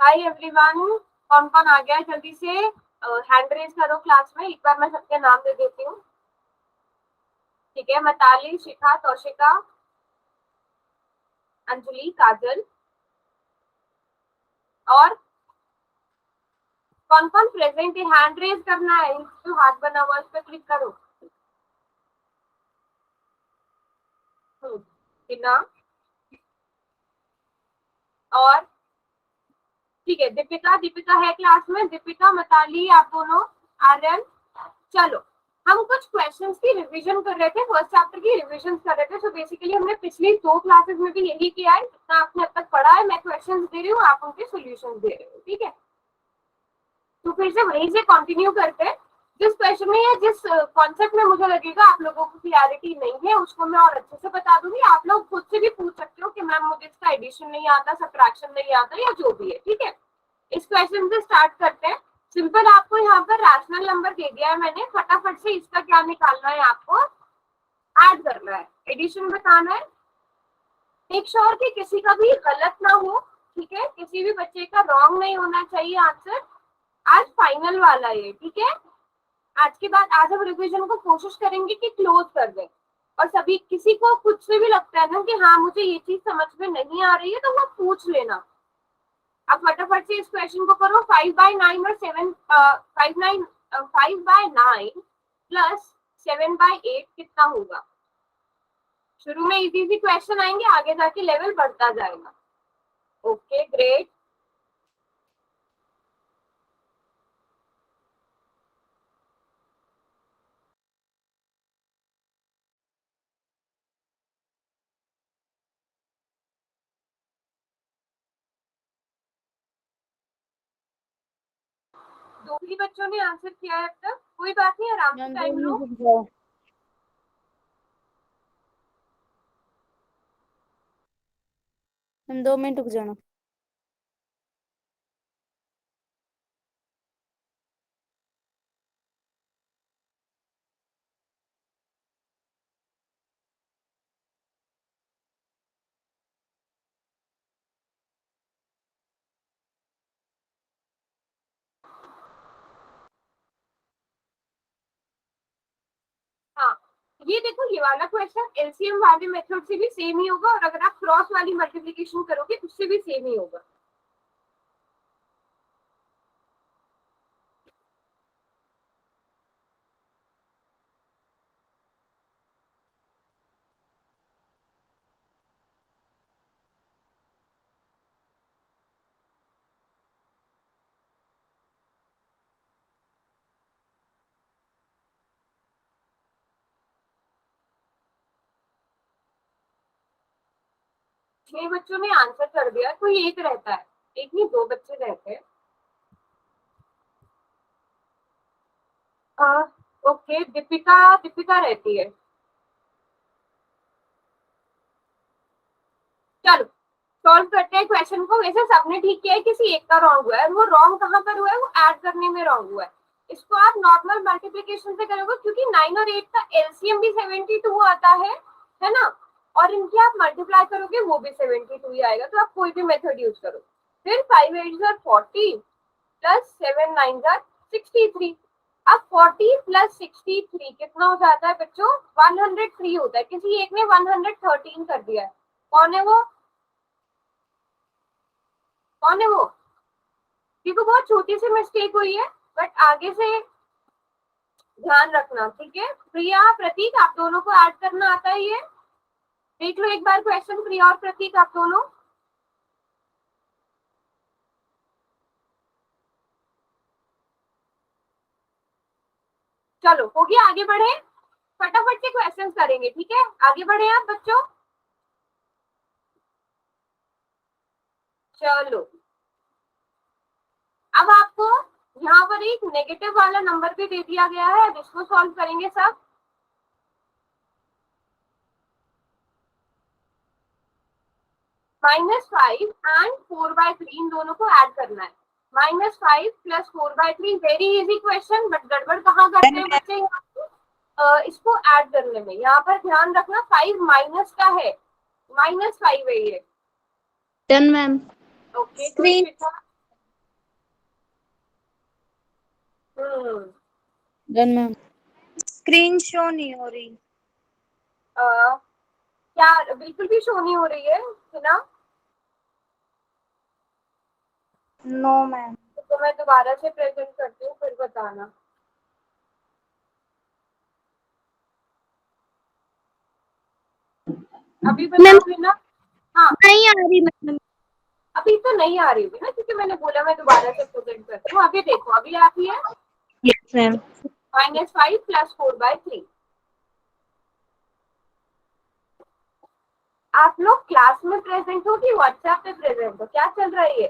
Hi everyone, कौन कौन आ गया है जल्दी से हैंड रेज करो क्लास में। एक बार मैं सबके नाम दे देती हूँ। ठीक है, मिताली, शिखा, तौशिका, अंजलि, काजल। और कौन कौन प्रेजेंट है? हैंड रेज करना है, जो हाथ बना हुआ है उस पर क्लिक करो। टीना। और ठीक है, दीपिका। दीपिका है क्लास में। दीपिका, मिताली, आप दोनों, आर्यन। चलो, हम कुछ क्वेश्चंस की रिवीजन कर रहे थे, फर्स्ट चैप्टर की रिवीजन कर रहे थे। सो बेसिकली हमने पिछली 2 क्लासेस में भी यही किया है। जितना आपने अब तक पढ़ा है, मैं क्वेश्चंस दे रही हूँ, आप उनके सॉल्यूशंस दे रहे हो। ठीक है, तो फिर से वहीं से कंटिन्यू करते हैं। जिस क्वेश्चन में या जिस कॉन्सेप्ट में मुझे लगेगा आप लोगों को क्लियरिटी नहीं है, उसको मैं और अच्छे से बता दूंगी। आप लोग खुद से भी पूछ सकते हो कि मैम मुझे इसका एडिशन नहीं आता, सब्ट्रैक्शन नहीं आता, या जो भी है। ठीक है, इस क्वेश्चन से स्टार्ट करते हैं। सिंपल, आपको यहाँ पर रैशनल नंबर दे दिया है मैंने। फटाफट से इसका क्या निकालना है, आपको ऐड करना है, एडिशन बताना है। मेक श्योर कि किसी का भी गलत ना हो। ठीक है, किसी भी बच्चे का रॉन्ग नहीं होना चाहिए आंसर। आज फाइनल वाला है। ठीक है, आज के बाद आज हम रिवीजन को कोशिश करेंगे कि क्लोज कर दें। और सभी, किसी को खुद से भी लगता है ना कि हाँ मुझे ये चीज समझ में नहीं आ रही है, तो वो पूछ लेना। अब फटाफट से इस क्वेश्चन को करो। 5/9 और 5/9 प्लस 7/8 कितना होगा? शुरू में इजी इजी क्वेश्चन आएंगे, आगे जाके लेवल बढ़ता जाएगा। Okay, great. दो ही बच्चों ने आंसर किया है अब तक। कोई बात नहीं, आराम से टाइम लो। 2 मिनट रुक जाना। हाँ, ये देखो, ये वाला क्वेश्चन एलसीएम वाले मेथड से भी सेम ही होगा, और अगर आप क्रॉस वाली मल्टीप्लिकेशन करोगे उससे भी सेम ही होगा। छह बच्चों ने आंसर कर दिया, कोई एक रहता है, एक नहीं 2 बच्चे रहते हैं। ओके, दीपिका। दीपिका रहती है। चलो, सॉल्व करते हैं क्वेश्चन को। वैसे सबने ठीक किया है, किसी एक का रॉन्ग हुआ है। वो रॉन्ग कहाँ पर हुआ है? वो ऐड करने में रॉन्ग हुआ है। इसको आप नॉर्मल मल्टीप्लिकेशन से करोगे, क्योंकि 9 और 8 का एलसीएम भी 72 आता है ना। और इनकी आप मल्टीप्लाई करोगे वो भी 72 ही आएगा। तो आप कोई भी मेथड यूज करो। फिर 5 8 40 प्लस 7 9 63। अब 40 प्लस 63 कितना हो जाता है बच्चों? 103 होता है। किसी एक ने 113 कर दिया है। कौन है वो? कौन है वो? देखो, बहुत छोटी सी मिस्टेक हुई है, बट आगे से ध्यान रखना। ठीक है, प्रिया, प्रतीक, आप दोनों को ऐड करना आता है ये? देख लो एक बार क्वेश्चन, प्रिया और प्रतीक आप दोनों। चलो, हो गया, आगे बढ़े। फटाफट से क्वेश्चंस करेंगे। ठीक है, आगे बढ़े आप बच्चों। चलो, अब आपको यहाँ पर एक नेगेटिव वाला नंबर भी दे दिया गया है, जिसको सॉल्व करेंगे सब। -5 एंड 4/3 इन दोनों को ऐड करना है। -5 plus 4/3, very easy question, but गड़बड़ कहाँ करते हैं बच्चे इसको ऐड करने में। यहाँ पर ध्यान रखना, 5 माइनस का है, -5 है ये। 10 ma'am. Okay, good Shikha. Done ma'am. Screen show नहीं हो रही। क्या बिल्कुल भी शो नहीं हो रही है ना? No ma'am. तो मैं दोबारा से प्रेजेंट करती हूँ, फिर बताना। अभी बताओगे ना? हाँ, नहीं आ रही मैम। अभी तो नहीं आ रही होगी ना, क्योंकि मैंने बोला मैं दोबारा से प्रेजेंट करती हूँ। अभी देखो, अभी आती है यस मैम। -5 + 4/3। आप लोग क्लास में प्रेजेंट हो कि व्हाट्सएप पे प्रेजेंट हो? क्या चल रहा है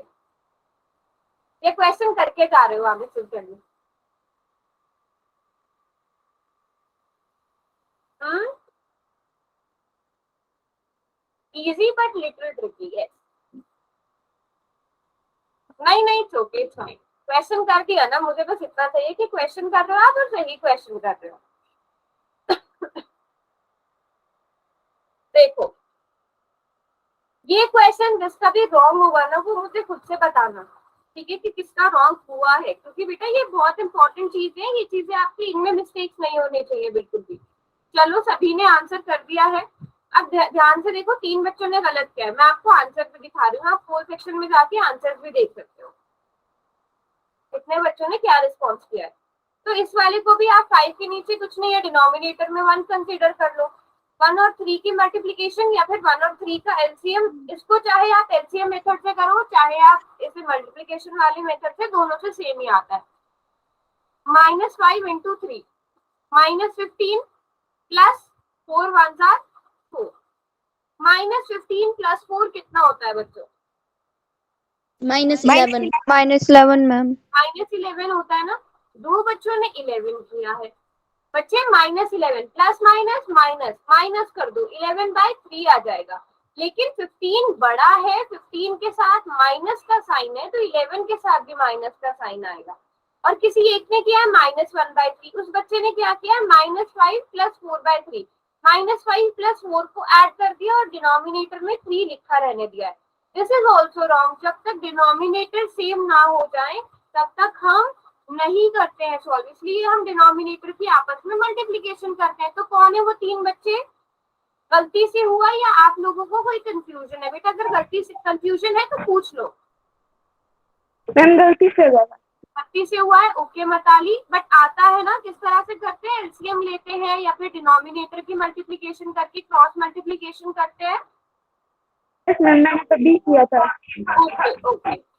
ये क्वेश्चन करके जा रहे हो आगे फिर करने? इजी बट लिटिल ट्रिकी है। नहीं नहीं, it's okay, it's fine. Question कर दिया ना, मुझे बस इतना चाहिए कि क्वेश्चन कर रहे हो आप और सही क्वेश्चन कर रहे हो। देखो, ये क्वेश्चन जिसका भी रॉन्ग होगा ना, वो मुझे खुद से बताना, ठीक है, कि किसका रॉन्ग हुआ है, क्योंकि बेटा ये बहुत इंपॉर्टेंट चीज है। ये चीजें आपकी, इनमें मिस्टेक्स नहीं होने चाहिए बिल्कुल भी। चलो, सभी ने आंसर कर दिया है। अब ध्यान से देखो, 3 बच्चों ने गलत किया है। मैं आपको आंसर भी दिखा रही हूँ, आप 4 सेक्शन में जाके आंसर भी देख सकते हो कितने बच्चों ने क्या रिस्पॉन्स किया है। तो इस वाले को भी आप 5 के नीचे कुछ नहीं है, डिनोमिनेटर में 1 कंसीडर कर लो। 1 और 3 की मल्टीप्लीकेशन या फिर 1 और 3 का एलसीएम, इसको चाहे आप एलसीएम मेथड से करो, चाहे आप इसे मल्टीप्लीकेशन वाले मेथड से, दोनों से सेम ही आता है। -5 इंटू 3 -15 प्लस 4 1 4। -15 + 4 कितना होता है बच्चों? -11। -11 मैम। -11 होता है ना। 2 बच्चों ने 11 किया है। बच्चे -11 प्लस माइनस माइनस माइनस कर दो, 11/3 आ जाएगा। लेकिन 15 बड़ा है, 15 के साथ माइनस का साइन है, तो 11 के साथ भी माइनस का साइन आएगा। और किसी एक ने किया है -1/3, उस बच्चे ने क्या किया है -5 + 4/3। -5 + 4 को ऐड कर दिया और डिनोमिनेटर में 3 लिखा रहने दिया है। This is also wrong. जब तक डिनोमिनेटर सेम ना हो जाए तब तक हम नहीं करते हैं सॉल्व, इसलिए हम डिनोमिनेटर की आपस में मल्टीप्लीकेशन करते हैं। तो कौन है वो 3 बच्चे? गलती से हुआ या आप लोगों को कोई कंफ्यूजन है? बेटा, अगर गलती से कंफ्यूजन है तो पूछ लो। मैम गलती से हुआ। गलती से हुआ है, ओके मिताली, बट आता है ना किस तरह से करते हैं? एलसीएम लेते हैं या फिर डिनोमिनेटर की मल्टीप्लीकेशन करके क्रॉस मल्टीप्लीकेशन करते हैं। मैंने तभी किया था। ओके ओके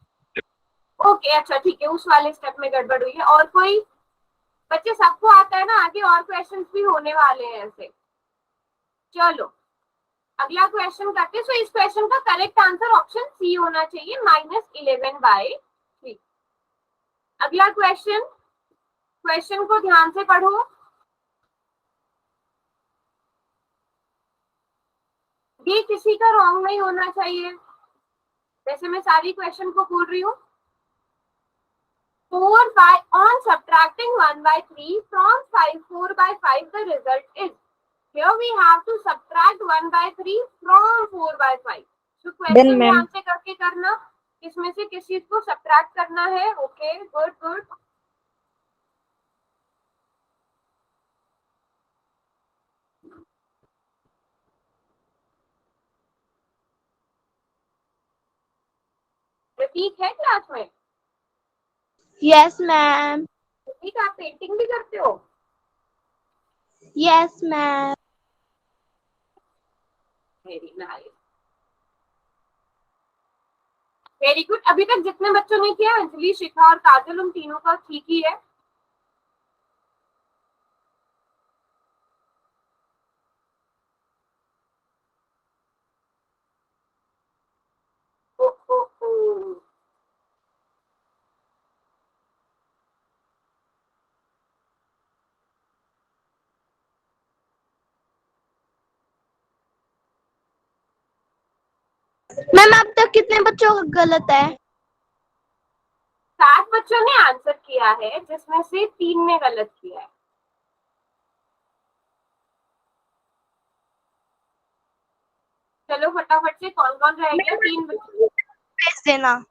ओके, अच्छा ठीक है, उस वाले स्टेप में गड़बड़ हुई है। और कोई बच्चे? सबको आता है ना, आगे और क्वेश्चंस भी होने वाले हैं ऐसे। चलो, अगला क्वेश्चन करते हैं। सो इस क्वेश्चन का करेक्ट आंसर ऑप्शन सी होना चाहिए, -11/3। अगला क्वेश्चन, क्वेश्चन को ध्यान से पढ़ो। ये किसी का रॉन्ग नहीं होना चाहिए, वैसे मैं सारी क्वेश्चन को बोल रही हूँ। 4/, on subtracting 1/3 from 4/5, the result is, here we have to subtract 1/3 from 4/5। तो क्वेश्चन ध्यान से करके करना, इसमें से किस चीज को सब्ट्रैक्ट करना है। Okay, good good. प्रतीक है क्लास में? Yes ma'am. प्रतीक, आप पेंटिंग भी करते हो? Yes ma'am. Very nice, very good. अभी तक जितने बच्चों ने किया, अंजलि, शिखा और काजल, उन तीनों का ठीक ही है। ओ, ओ, ओ। मैम अब तक कितने बच्चों का गलत है? 7 बच्चों ने आंसर किया है, जिसमें से 3 ने गलत किया है। चलो फटाफट से, कौन कौन रह गया? 3 बच्चे। भेज देना।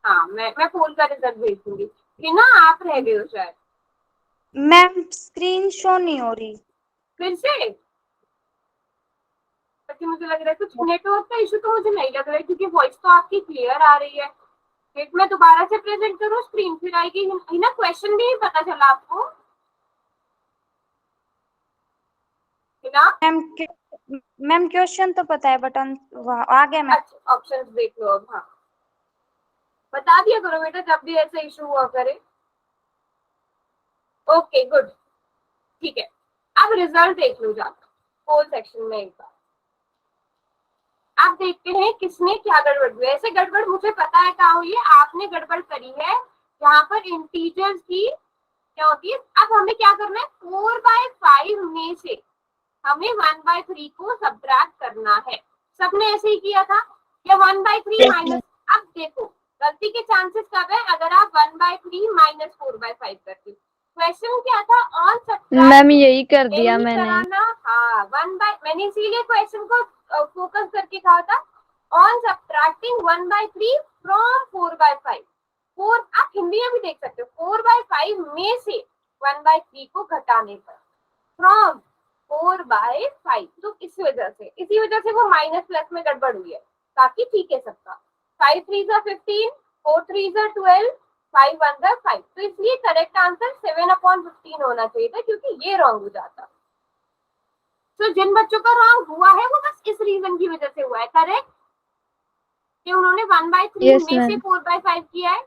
हाँ, मैं पोल का रिजल्ट भेज दूंगी। कि ना आप रह गए हो शायद। मैम स्क्रीन शो नहीं हो रही। फिर से? क्योंकि मुझे लग रहा है कुछ नेटवर्क का इशू तो मुझे नहीं लग रहा है, क्योंकि वॉइस तो आपकी क्लियर आ रही है। फिर मैं दोबारा से प्रेजेंट करूँ, स्क्रीन फिर आएगी है ना? क्वेश्चन भी नहीं पता चला आपको है ना? मैम क्वेश्चन तो पता है, बट आ गया मैम। अच्छा, ऑप्शंस देख लो अब। हाँ, बता दिया करो बेटा जब भी ऐसा इशू हुआ करे। ओके गुड, ठीक है। अब रिजल्ट देख लो जाकर होल सेक्शन में एक बार। आप देखते हैं किसने क्या गड़बड़ हुई। ऐसे गड़बड़ मुझे पता है कहाँ हुई है, आपने गड़बड़ करी है यहाँ पर इंटीजर्स की क्या होती है। अब हमें क्या करना है, 4/5 में से हमें 1/3 को सब्ट्रैक्ट करना है। सबने ऐसे ही किया था, या 1/3 माइनस। अब देखो गलती के चांसेस कब है, अगर आप 1/3 माइनस 4/5 करते हो। क्वेश्चन क्या था, ऑन सब्ट्रैक्ट मैम यही कर दिया नहीं मैंने। कराना। हाँ, मैंने इसीलिए क्वेश्चन को फोकस करके कहा था, ऑन सब्ट्रैक्टिंग 1/3 फ्रॉम 4/5। आप हिंदी में भी देख सकते हो, 4/5 में से 1/3 को घटाने पर, फ्रॉम 4/5। तो इसी वजह से वो माइनस प्लस में गड़बड़ हुई है। बाकी ठीक है सबका। 5 3 15, 4 3 12, 5 1 5। तो इसलिए करेक्ट आंसर 7/15 होना चाहिए था, क्योंकि ये रॉन्ग हो जाता। तो जिन बच्चों का रॉन्ग हुआ है वो बस इस रीजन की वजह से हुआ है। करेक्ट, कि उन्होंने 1/3 यस में से मैम। 4/5 किया है।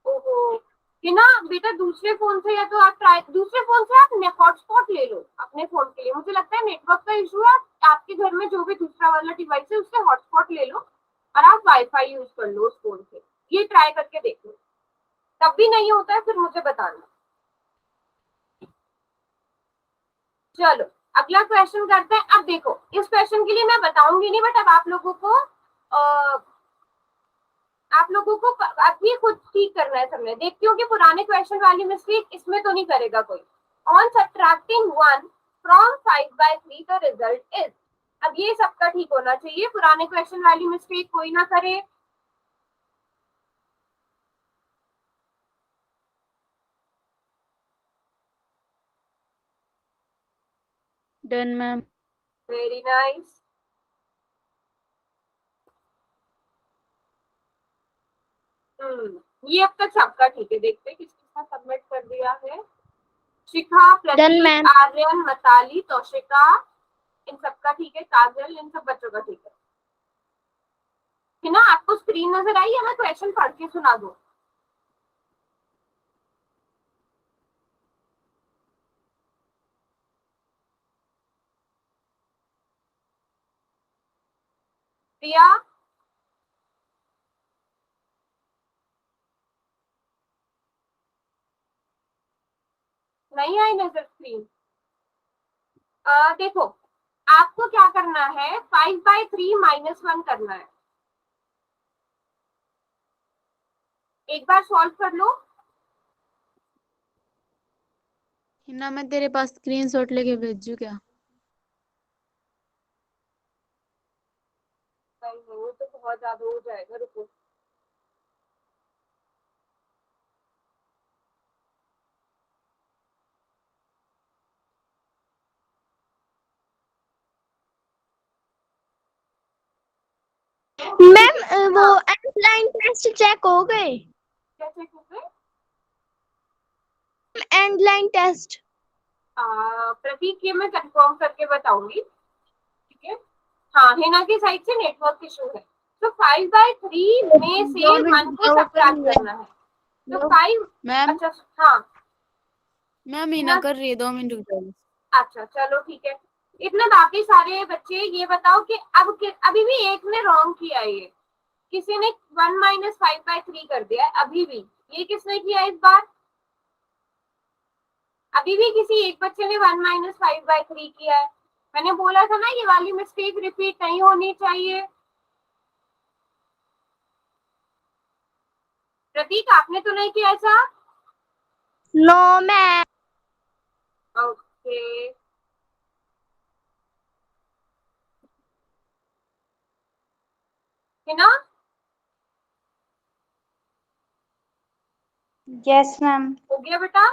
ओहो, कि ना बेटा दूसरे फोन से, या तो आप ट्राई दूसरे फोन से आप हॉटस्पॉट ले लो अपने फोन के लिए। मुझे लगता है नेटवर्क का इशू है। आपके घर में जो भी दूसरा वाला डिवाइस है उससे हॉटस्पॉट ले लो और आप वाईफाई यूज कर लो उस फोन से। ये ट्राई करके देख लो, तब भी नहीं होता है फिर मुझे बताना। चलो अगला क्वेश्चन करते हैं। अब देखो इस क्वेश्चन के लिए मैं बताऊंगी नहीं, बट अब आप ये खुद ठीक करना है सबने। देखती हूँ कि पुराने क्वेश्चन वाली मिस्टेक इसमें तो नहीं करेगा कोई। On subtracting 1 from 5/3 the result is. अब ये सबका ठीक होना चाहिए, पुराने क्वेश्चन वाली मिस्टेक कोई ना करे। Done ma'am. Very nice. ये अब तक सबका ठीक है। देखते हैं किसका सबमिट कर दिया है। शिखा, डन प्रतीक, मैम। आर्यन, मताली, तौशिका, इन सबका ठीक है। काजल, इन सब बच्चों का ठीक है ना? आपको स्क्रीन नजर आई है? मैं क्वेश्चन पढ़ के सुना दूं। प्रिया, नहीं आई नजर स्क्रीन? देखो आपको क्या करना है, 5/3 -1 करना है। एक बार सॉल्व कर लो। हिना मैं तेरे पास स्क्रीनशॉट लेके भेजू क्या? नहीं वो तो बहुत ज्यादा हो जाएगा, रुको। मैम वो हाँ, एंडलाइन टेस्ट चेक हो गए? क्या चेक हो गए? Underline test. प्रतीक ये मैं कंफर्म करके बताऊंगी, ठीक है? हाँ, हिना की साइड से नेटवर्क इशू है। तो 5/3 में से 1 को सब्ट्रैक्ट करना है। तो 5। मैम अच्छा, हाँ। मैम हिना हिना, कर रही है, 2 मिनट रुक जाओ। अच्छा चलो ठीक है। इतने बाकी सारे बच्चे ये बताओ कि अभी भी एक ने रॉन्ग किया है। ये किसी ने 1 - 5/3 कर दिया है अभी भी। ये किसने किया इस बार? अभी भी किसी एक बच्चे ने 1 - 5/3 किया है। मैंने बोला था ना ये वाली मिस्टेक रिपीट नहीं होनी चाहिए। प्रतीक आपने तो नहीं किया ऐसा? No ma'am. ओके, है ना? Yes ma'am. हो गया बेटा?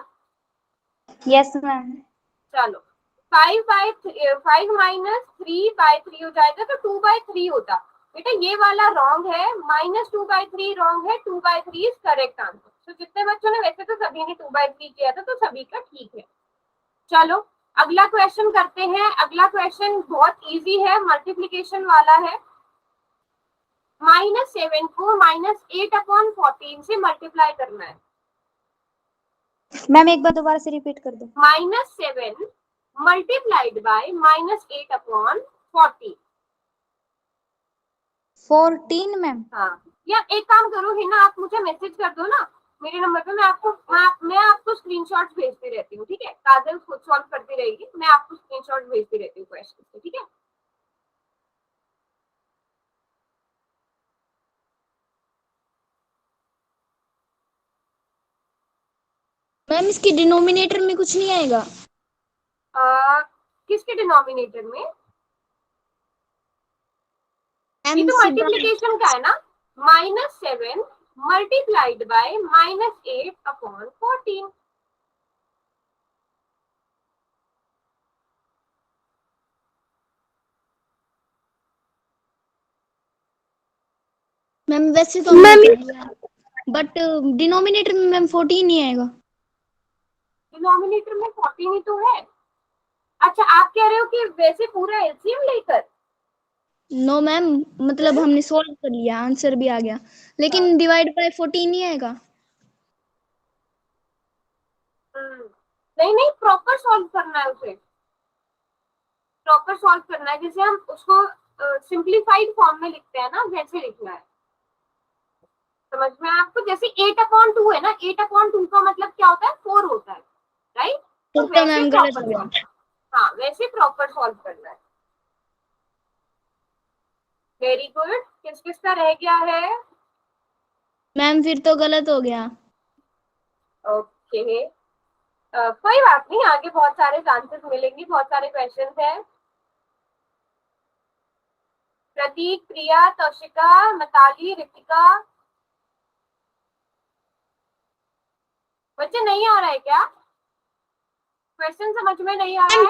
Yes ma'am. चलो 5 माइनस 3/3 हो जाएगा तो 2/3 होता। बेटा ये वाला रॉन्ग है, -2/3 रॉन्ग है, 2/3 इज करेक्ट आंसर। तो जितने बच्चों ने, वैसे तो सभी ने 2/3 किया था, तो सभी का ठीक है। चलो अगला क्वेश्चन करते हैं। अगला क्वेश्चन बहुत इजी है, मल्टीप्लीकेशन वाला है। -7 को -8/14 से मल्टीप्लाई करना है। मैम एक बार दोबारा से रिपीट कर दो। -7 मल्टीप्लाइड बाय -8/14। 14 मैम। हाँ, या एक काम करो है ना, आप मुझे मैसेज कर दो ना मेरे नंबर पे, मैं आपको स्क्रीनशॉट्स भेजती रहती हूँ, ठीक है? काजल खुद सॉल्व करती रहेगी, मैं आपको स्क्रीनशॉट भेजती रहती हूँ क्वेश्चन से, ठीक है? मैम इसकी डिनोमिनेटर में कुछ नहीं आएगा? किसके डिनोमिनेटर में? ये एम तो से मल्टीप्लीकेशन का है ना। -7 मल्टीप्लाइड बाय -8/14। मैम वैसे तो हमने कर लिया, बट डिनोमिनेटर में मैम 14 नहीं आएगा। डिनोमिनेटर में 14 ही तो है। अच्छा आप कह रहे हो कि वैसे पूरा एलसीएम लेकर? नो मैम, मतलब हमने सॉल्व कर लिया, आंसर भी आ गया, लेकिन डिवाइड बाय 14 नहीं आएगा। नहीं नहीं, प्रॉपर सॉल्व करना है उसे, प्रॉपर सॉल्व करना है। जैसे हम उसको सिंप्लीफाइड फॉर्म में लिखते हैं ना, वैसे लिखना है। समझ में आया आपको? जैसे 8/2 है ना, 8/2 का मतलब क्या होता है? 4 होता है, राइट? तो तो वैसे मैम गलत प्रॉपर हो गया। सॉल्व, हाँ वैसे प्रॉपर सॉल्व करना है। Very good. किस किस का रह गया है? मैम फिर तो गलत हो गया। ओके, कोई बात नहीं, आगे बहुत सारे चांसेस मिलेंगे, बहुत सारे क्वेश्चन हैं। प्रतीक, प्रिया, तौशिका, मिताली, रितिका, बच्चे नहीं आ रहा है क्या? क्वेश्चन समझ में नहीं आ रहा है?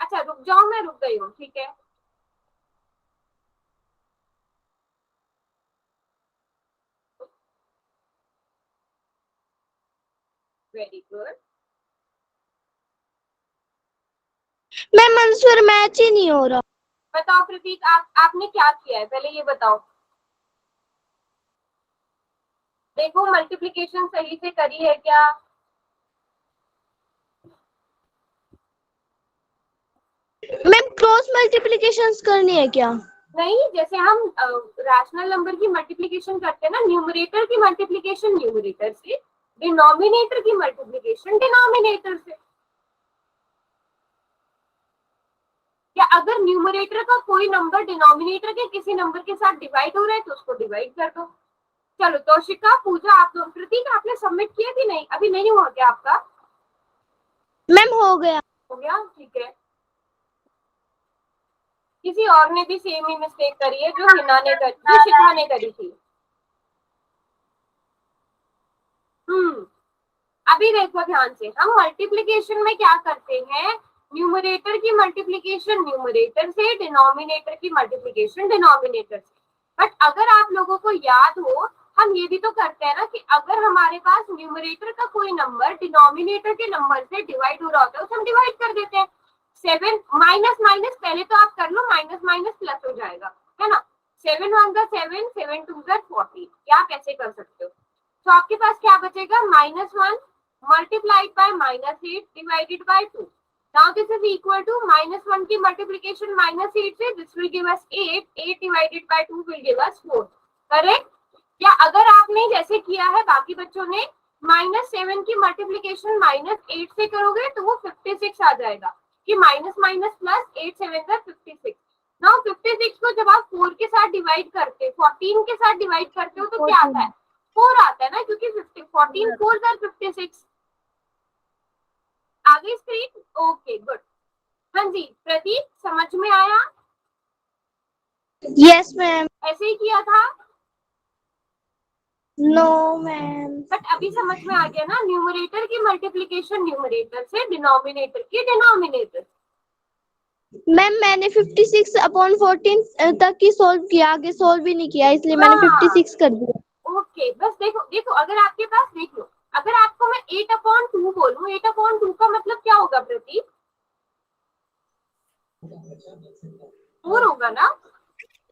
अच्छा रुक जाओ, मैं रुक गई हूँ, ठीक है। Very good. Ma'am answer match ही नहीं हो रहा। बताओ प्रतीक, आपने क्या किया है, पहले ये बताओ। देखो मल्टीप्लिकेशन सही से करी है क्या? मैम क्रॉस मल्टीप्लिकेशंस करनी है क्या? नहीं, जैसे हम रैशनल नंबर की मल्टीप्लिकेशन करते हैं ना, न्यूमरेटर की मल्टीप्लिकेशन न्यूमरेटर से, डिनोमिनेटर की मल्टीप्लिकेशन डिनोमिनेटर से। या अगर न्यूमरेटर का कोई नंबर डिनोमिनेटर के किसी नंबर के साथ डिवाइड हो रहा है तो उसको डिवाइड कर दो। चलो तौशिका, पूजा, आप दोनों। प्रतीक आपने सबमिट किया कि नहीं? अभी नहीं हुआ क्या आपका? मैम हो गया। हो गया, ठीक है। किसी और ने भी सेम ही मिस्टेक करी है जो हिना ने करी, जो शिखा ने करी थी। अभी देखो ध्यान से, हम मल्टीप्लिकेशन में क्या करते हैं? न्यूमरेटर की मल्टीप्लिकेशन न्यूमरेटर से, डिनोमिनेटर की मल्टीप्लिकेशन डिनोमिनेटर से। बट अगर आप लोगों को याद हो, हम ये भी तो करते हैं ना कि अगर हमारे पास न्यूमरेटर का कोई नंबर डिनोमिनेटर के नंबर से डिवाइड हो रहा होता है, उसे हम डिवाइड कर देते हैं। 7 माइनस माइनस पहले तो आप कर लो, माइनस माइनस प्लस हो जाएगा, है ना? 7 1 7, 7 2 40, या आप ऐसे कर सकते हो। तो आपके पास क्या बचेगा? -1 multiplied by -8 divided by 2. Now this is equal to -1 की multiplication -8 से, this will give us 8. 8 divided by 2 will give us 4. Correct? या अगर आपने जैसे किया है बाकी बच्चों ने, -7 की मल्टीप्लिकेशन -8 से करोगे तो वो 56 आ जाएगा, कि माइनस माइनस प्लस 8 7 56। नाउ 56 को जब आप 4 के साथ डिवाइड करते, 14 के साथ डिवाइड करते हो तो क्या आता है? 4 आता है ना, क्योंकि 14 4 56। आगे स्क्रीन, ओके गुड। हाँ जी प्रतीक, समझ में आया? Yes ma'am. ऐसे ही किया था। No ma'am. बट अभी समझ में आ गया ना, न्यूमरेटर की मल्टीप्लीकेशन न्यूमरेटर से, डिनोमिनेटर की डिनोमिनेटर। मैम मैंने 56/14 तक ही सोल्व किया, आगे सोल्व भी नहीं किया, इसलिए मैंने हाँ 56 कर दिया। ओके, बस देखो देखो, अगर आपके पास देख लो, अगर आपको मैं 8/2 बोलूं, 8/2 का मतलब क्या होगा प्रतीक? 4 होगा ना।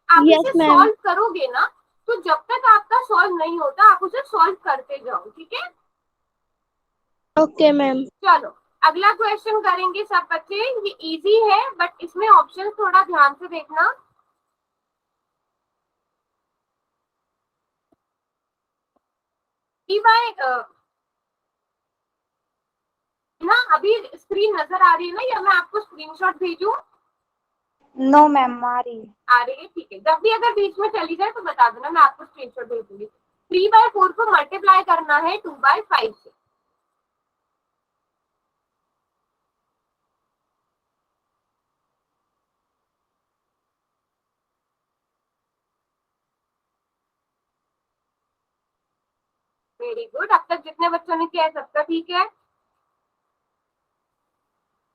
आप यस इसे मैम। सॉल्व करोगे ना, तो जब तक आपका सॉल्व नहीं होता आप उसे सॉल्व करते जाओ, ठीक है। Okay ma'am. चलो अगला क्वेश्चन करेंगे सब बच्चे, ये इजी है बट इसमें ऑप्शन थोड़ा ध्यान से देखना। कि भाई ना अभी स्क्रीन नजर आ रही है ना, या मैं आपको स्क्रीनशॉट भेजूं? नो मैम आ रही है। आ रही है, ठीक है। जब भी अगर बीच में चली जाए तो बता देना, मैं आपको स्क्रीनशॉट भेज दूंगी। 3/4 को मल्टीप्लाई करना है 2/5 से। वेरी गुड, अब तक जितने बच्चों ने किया है सबका ठीक है।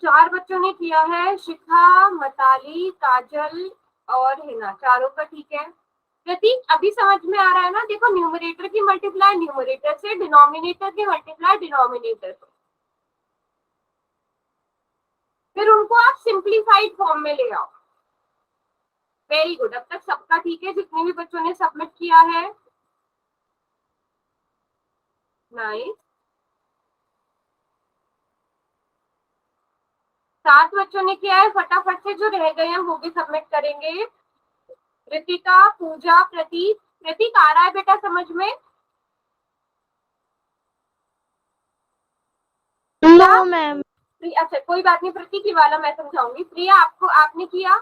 4 बच्चों ने किया है, शिखा, मताली, काजल और हिना, चारों का ठीक है। प्रतीक अभी समझ में आ रहा है ना? देखो न्यूमरेटर की मल्टीप्लाई न्यूमरेटर से, डिनोमिनेटर की मल्टीप्लाई डिनोमिनेटर से, फिर उनको आप सिंप्लीफाइड फॉर्म में ले आओ। वेरी गुड, अब तक सबका ठीक है जितने भी बच्चों ने सबमिट किया है। नाइस। 7 बच्चों ने किया है, फटाफट से जो रह गए हैं वो भी सबमिट करेंगे। रितिका, पूजा, प्रतीक। प्रतीक आ रहा है बेटा समझ में? No ma'am. अच्छा कोई बात नहीं, प्रतीक ही वाला मैं समझाऊंगी। प्रिया आपको, आपने किया?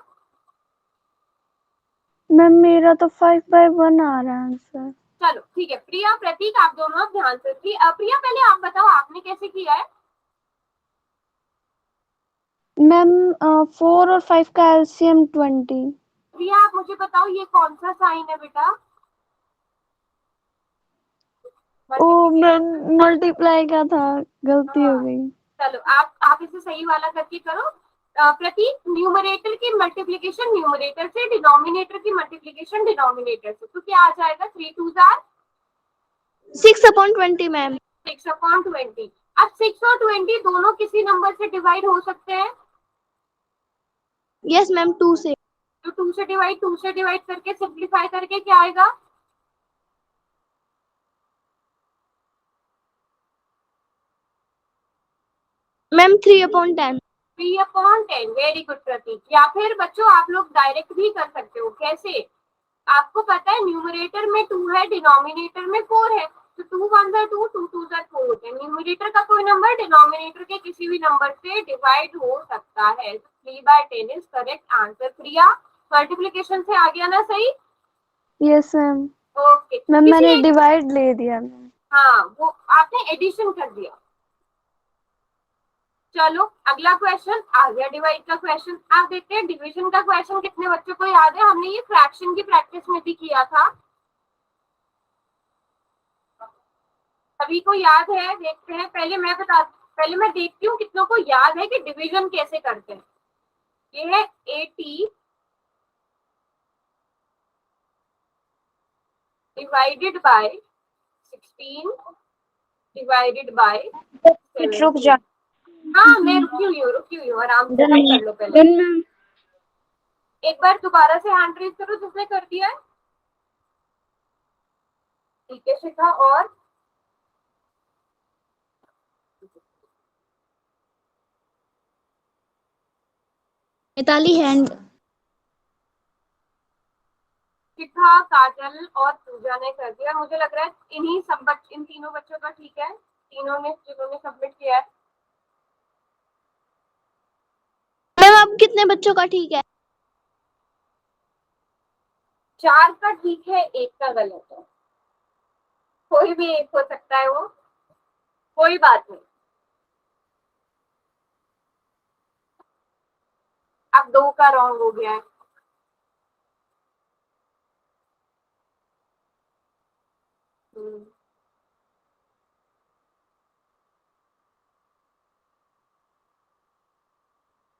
मैम मेरा तो 5/1 आ रहा है आंसर। चलो ठीक है, प्रिया प्रतीक आप दोनों अब ध्यान से। प्रिया पहले आप बताओ आपने कैसे किया है? मैम 4 और 5 का एलसीएम 20। प्रिया आप मुझे बताओ ये कौन सा साइन है बेटा? ओ मैम मल्टीप्लिकेशन। मल्टीप्लाई का था, गलती हो हाँ गई। चलो आप इसे सही वाला करके करो। प्रतीक न्यूमरेटर की मल्टीप्लिकेशन न्यूमरेटर से, डिनोमिनेटर की मल्टीप्लिकेशन डिनोमिनेटर से, तो क्या आ जाएगा? 3 2 जार 6/20 मैम। 6/20। अब 6 और 20 दोनों किसी नंबर से डिवाइड हो सकते हैं, यस मैम 2 से। तो 2 से डिवाइड करके सिंप्लीफाई करके क्या आएगा? मैम 3/10। 3/10। वेरी गुड प्रतीक। या फिर बच्चों आप लोग डायरेक्ट भी कर सकते हो। कैसे? आपको पता है न्यूमरेटर में 2 है, डिनोमिनेटर में 4 है, तो 2 1 2 2 2 4 होते हैं। न्यूमरेटर का कोई नंबर डिनोमिनेटर के किसी भी नंबर से डिवाइड हो सकता है, तो 3/10 is correct answer. Priya multiplication से आ गया ना सही? Yes ma'am. ओके मैम किसी मैंने एक, डिवाइड ले दिया मैम। हाँ वो आपने एडिशन कर दिया। चलो अगला क्वेश्चन आ गया, डिवाइड का क्वेश्चन। आप देखते हैं डिवीजन का क्वेश्चन कितने बच्चों को याद है? हमने ये फ्रैक्शन की प्रैक्टिस में भी किया था। सभी को याद है? देखते हैं, पहले मैं देखती हूँ कितनों को याद है कि डिवीजन कैसे करते हैं। ये है 80 डिवाइडेड बाय 16 डिवाइडेड बाय रुक जा। 17। हाँ मैं रुकी हुई हूँ, आराम से तुम कर लो पहले। Done ma'am. एक बार दोबारा से हैंड रेज करो जिसने कर दिया है। ठीक है शिखा, और मिताली हैंड। शिखा, काजल और पूजा ने कर दिया। मुझे लग रहा है इन तीनों बच्चों का ठीक है, तीनों ने जिन्होंने सबमिट किया है। मैम अब कितने बच्चों का ठीक है? 4 का ठीक है, 1 का गलत है। कोई भी एक हो सकता है, वो कोई बात नहीं। अब 2 का रॉन्ग हो गया है।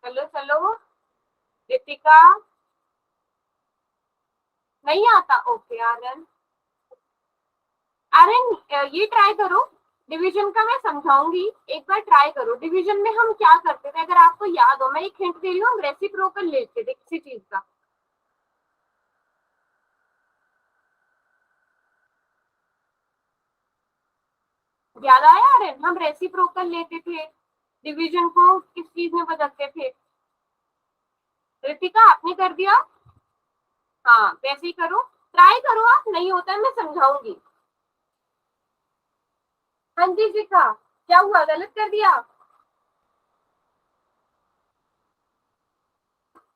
चलो चलो, रितिका नहीं आता, ओके आर्यन। आर्यन ये ट्राई करो, डिवीजन का मैं समझाऊंगी, एक बार ट्राई करो। डिवीजन में हम क्या करते थे, अगर आपको याद हो, मैं एक हिंट दे रही हूँ, हम रेसिप्रोकल लेते थे किसी चीज का। याद आया आर्यन, हम रेसिप्रोकल लेते थे, डिवीजन को किस चीज में बदलते थे। रितिका आपने कर दिया, हाँ वैसे ही करो, ट्राई करो आप, नहीं होता है मैं समझाऊंगी। हाँ जी शिखा, क्या हुआ, गलत कर दिया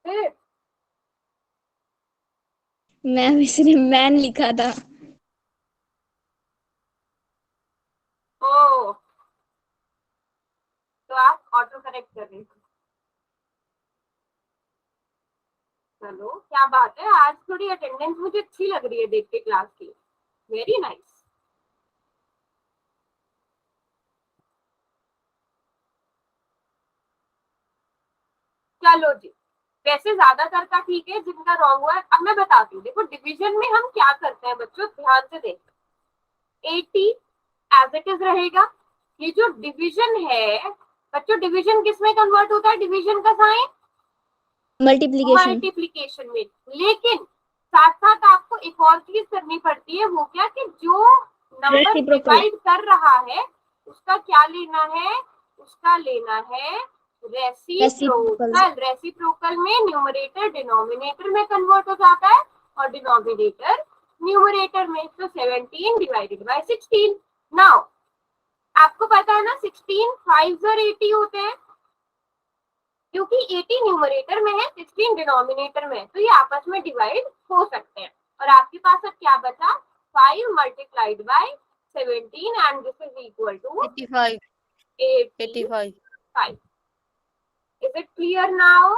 फिर? मैम इसने मैन लिखा था। ओ, तो आप ऑटो करेक्ट कर रहे हो, चलो क्या बात है, आज थोड़ी अटेंडेंस मुझे अच्छी लग रही है देख के क्लास की, वेरी नाइस। चलो जी, वैसे ज्यादातर का ठीक है, जिनका रॉन्ग हुआ है अब मैं बताती हूँ। देखो डिवीजन में हम क्या करते हैं बच्चों, ध्यान से देखो, 80 एज इट इज रहेगा। ये जो डिवीजन है बच्चों, डिवीजन किस में कन्वर्ट होता है, डिवीजन का साइन मल्टीप्लीकेशन। मल्टीप्लीकेशन में। लेकिन साथ साथ आपको एक और चीज करनी पड़ती है, वो क्या, कि जो नंबर रेसिप्रोकल। डिवाइड कर रहा है उसका क्या लेना है, उसका लेना है रेसिप्रोकल। रेसिप्रोकल। रेसिप्रोकल में न्यूमरेटर डिनोमिनेटर में कन्वर्ट हो जाता है और डिनोमिनेटर न्यूमरेटर में। तो 17 डिवाइडेड बाय 16। नाउ आपको पता है ना 16 5 और 80 होते हैं, क्योंकि 80 न्यूमरेटर में है 16 डिनोमिनेटर में है, तो ये आपस में डिवाइड हो सकते हैं। और आपके पास अब क्या बचा, 5 multiplied by 17 and this is equal to 85. 85। 85. Is it clear now?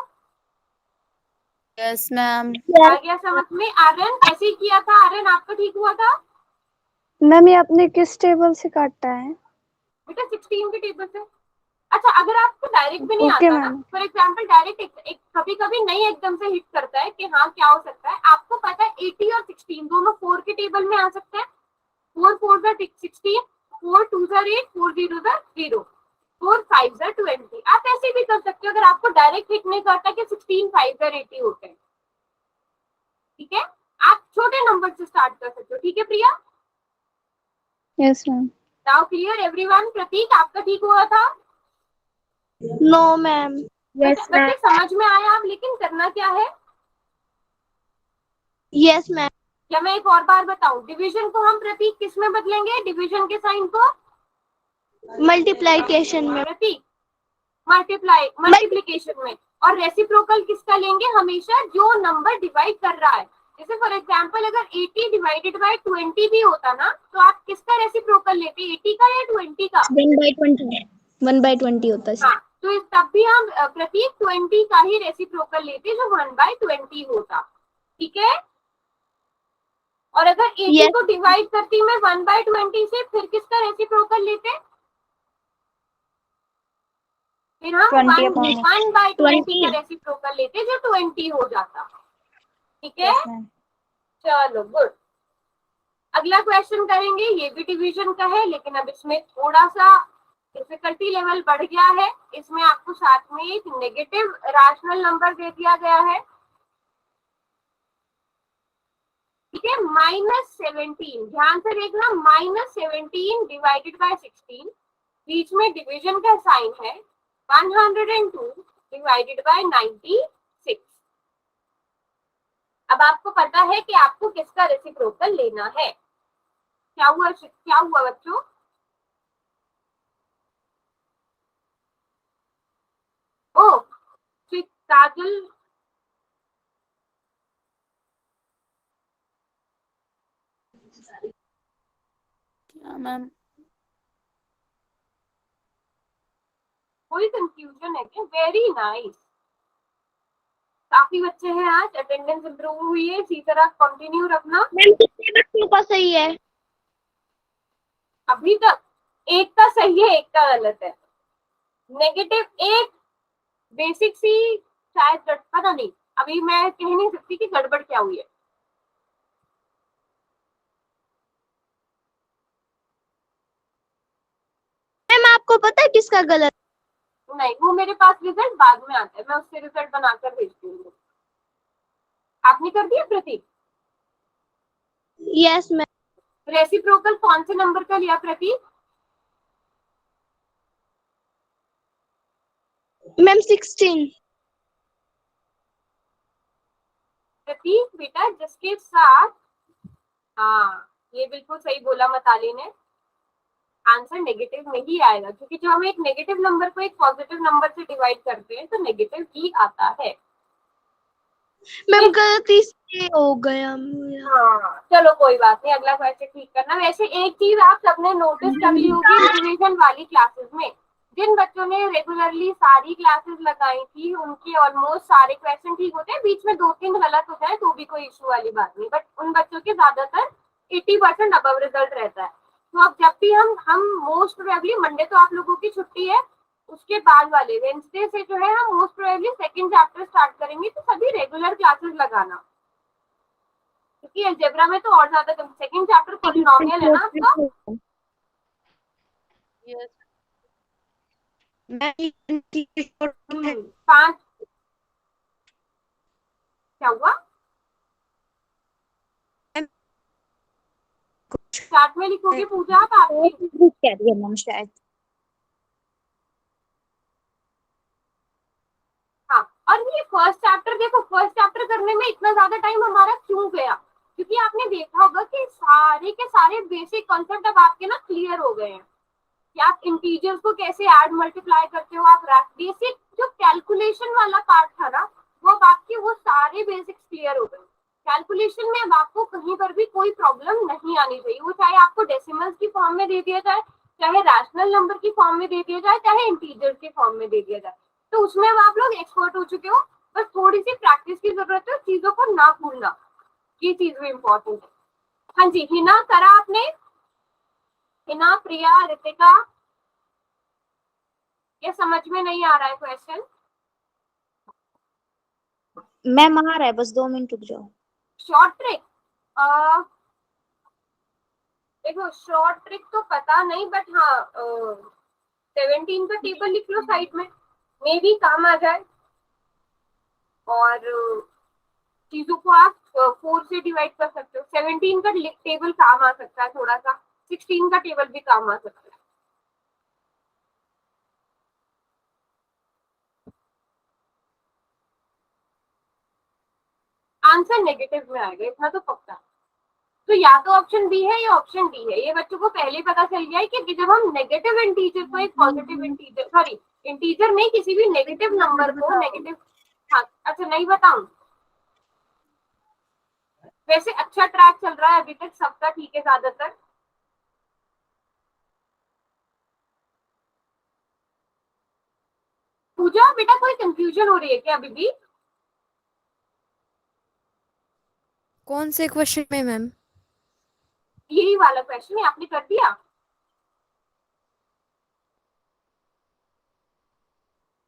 Yes, ma'am. आ गया समझ में? आर्यन कैसे किया था, आर्यन आपका ठीक हुआ था मैम ये आपने किस टेबल से काटा है? बेटा? 16 के टेबल से। अच्छा, अगर आपको डायरेक्ट भी नहीं ओके आता ना, मैम। फॉर एग्जाम्पल डायरेक्ट एक कभी कभी नहीं एकदम से हिट करता है कि हाँ क्या हो सकता है, आपको पता है 80 और 16 दोनों 4 के टेबल में आ सकते हैं। 4 4 are 16, 4 2 are 8, 4 0 are 0, 4 5 are 20। आप ऐसे भी कर सकते हो अगर आपको डायरेक्ट हिट नहीं करता कि 16 5 are 80 होते हैं। ठीक है, आप छोटे नंबर से स्टार्ट कर सकते हो। ठीक है Priya? Yes ma'am. Now clear everyone? Pratik आपका ठीक हुआ था? No ma'am. Yes ma'am. बच्चे समझ में आया आप, लेकिन करना क्या है, यस मैम। या मैं एक और बार बताऊं, डिवीजन को हम प्रतीक किस में बदलेंगे, डिवीजन के साइन को मल्टीप्लीकेशन में। प्रतीक मल्टीप्लीकेशन में। और रेसिप्रोकल किसका लेंगे, हमेशा जो नंबर डिवाइड कर रहा है। जैसे फॉर एग्जांपल अगर 80 डिवाइडेड बाय 20 भी होता ना, तो आप किसका रेसिप्रोकल लेते, 80 का या 20 का? 1/20। 1/20 होता है। हाँ, तो तब भी हम प्रतीक 20 का ही रेसिप्रोकल लेते जो 1/20 होता। ठीक है, और अगर 80 Yes. को डिवाइड करती मैं 1/20 से, फिर किसका रेसिप्रोकल लेते, फिर हम 1/20 का रेसिप्रोकल लेते जो 20 हो जाता। ठीक है, यस मैम। चलो गुड। अगला क्वेश्चन करेंगे, ये भी डिवीजन का है, लेकिन अब इसमें थोड़ा सा डिफिकल्टी लेवल बढ़ गया है। इसमें आपको साथ में एक नेगेटिव रैशनल नंबर दे दिया गया है। ठीक है, -17, ध्यान से देखना, -17 डिवाइडेड बाय 16, बीच में डिवीजन का साइन है, 102 डिवाइडेड बाय 96। अब आपको पता है कि आपको किसका रेसिप्रोकल लेना है। क्या हुआ बच्चों? ओ काजल, Yeah, ma'am. कोई कंफ्यूजन है क्या? वेरी नाइस, काफी बच्चे हैं आज, अटेंडेंस इंप्रूव हुई है, इसी तरह कंटिन्यू रखना। मैम कितने बच्चों का सही है? अभी तक एक का सही है, एक का गलत है। -1 बेसिक सी शायद पता नहीं, अभी मैं कह नहीं सकती कि गड़बड़ क्या हुई है। मैम आपको पता है किसका गलत? नहीं, वो मेरे पास रिजल्ट बाद में आता है, मैं उससे रिजल्ट बनाकर भेजती हूँ। आपने कर दिया प्रतीक? Yes ma'am. रेसिप्रोकल कौन से नंबर का लिया प्रतीक? मैम 16। प्रतीक बेटा जिसके साथ, हाँ ये बिल्कुल सही बोला मिताली ने, आंसर नेगेटिव नहीं आएगा, क्योंकि जब हम एक नेगेटिव नंबर को एक पॉजिटिव नंबर से डिवाइड करते हैं तो नेगेटिव ही आता है। मैम गलती से हो गया मेरा। हाँ चलो कोई बात नहीं, अगला क्वेश्चन ठीक करना। वैसे एक चीज आप सबने नोटिस कर ली होगी रिवीजन वाली क्लासेस में, जिन बच्चों ने रेगुलरली सारी क्लासेस लगाई थी उनके ऑलमोस्ट सारे क्वेश्चन ठीक होते हैं, बीच में 2-3 गलत हो जाए तो भी कोई इशू वाली बात नहीं, बट उन बच्चों के ज्यादातर 80% अबव रिजल्ट रहता है। तो अब जब भी हम मोस्ट प्रोबेबली मंडे तो आप लोगों की छुट्टी है, उसके बाद वाले वेंसडे से जो है हम most probably second chapter start करेंगे, तो सभी रेगुलर क्लासेस लगाना, क्योंकि अलजेब्रा में तो और ज्यादा सेकंड चैप्टर पॉलिनोमियल है ना आपका। पांच, क्या हुआ? चार्ट में लिखोगे पूजा आप आपकी? कह रही है मैम शायद। हाँ, और ये फर्स्ट चैप्टर देखो, फर्स्ट चैप्टर करने में इतना ज्यादा टाइम हमारा क्यों गया, क्योंकि आपने देखा होगा कि सारे के सारे बेसिक कॉन्सेप्ट अब आपके ना क्लियर हो गए हैं कि आप इंटीजर्स को कैसे ऐड मल्टीप्लाई करते हो, आप बेसिक जो कैलकुलेशन वाला पार्ट था ना, वो अब आपके वो सारे बेसिक्स क्लियर हो गए। कैलकुलेशन में अब आपको कहीं पर भी कोई प्रॉब्लम नहीं आनी चाहिए, वो चाहे आपको डेसिमल्स की फॉर्म में दे दिया जाए, चाहे रैशनल नंबर की फॉर्म में दे दिया जाए, चाहे इंटीजर्स की फॉर्म में दे दिया जाए, तो उसमें अब आप लोग एक्सपर्ट हो चुके हो। बस थोड़ी सी प्रैक्टिस की जरूरत है, चीजों को ना भूलना, ये चीज भी इम्पोर्टेंट है। हाँ जी, हिना करा आपने? हिना, प्रिया, रितिका, ये समझ में नहीं आ रहा है क्वेश्चन? मैम आ रहा है, बस 2 मिनट रुक जाओ। शॉर्ट ट्रिक, देखो शॉर्ट ट्रिक तो पता नहीं, बट हाँ 17 का टेबल लिख लो साइड में, मे भी काम आ जाए। और चीजों को आप 4 से डिवाइड कर सकते हो, 17 का टेबल काम आ सकता है थोड़ा सा, 16 का टेबल भी काम आ सकता है। आंसर नेगेटिव में आएगा, इतना तो पक्का। तो या तो ऑप्शन बी है या ऑप्शन डी है, ये बच्चों को पहले ही पता चल गया है कि जब हम नेगेटिव इंटीजर को एक पॉजिटिव इंटीजर, सॉरी इंटीजर नहीं, किसी भी नेगेटिव नंबर को नेगेटिव, हाँ अच्छा नहीं बताऊं, वैसे अच्छा ट्रैक चल रहा है अभी तक सबका, ठीक है ज्यादातर। पूजा बेटा कोई कंफ्यूजन हो रही है क्या अभी भी? कौन से क्वेश्चन में मैम? यही वाला क्वेश्चन है, आपने कर दिया?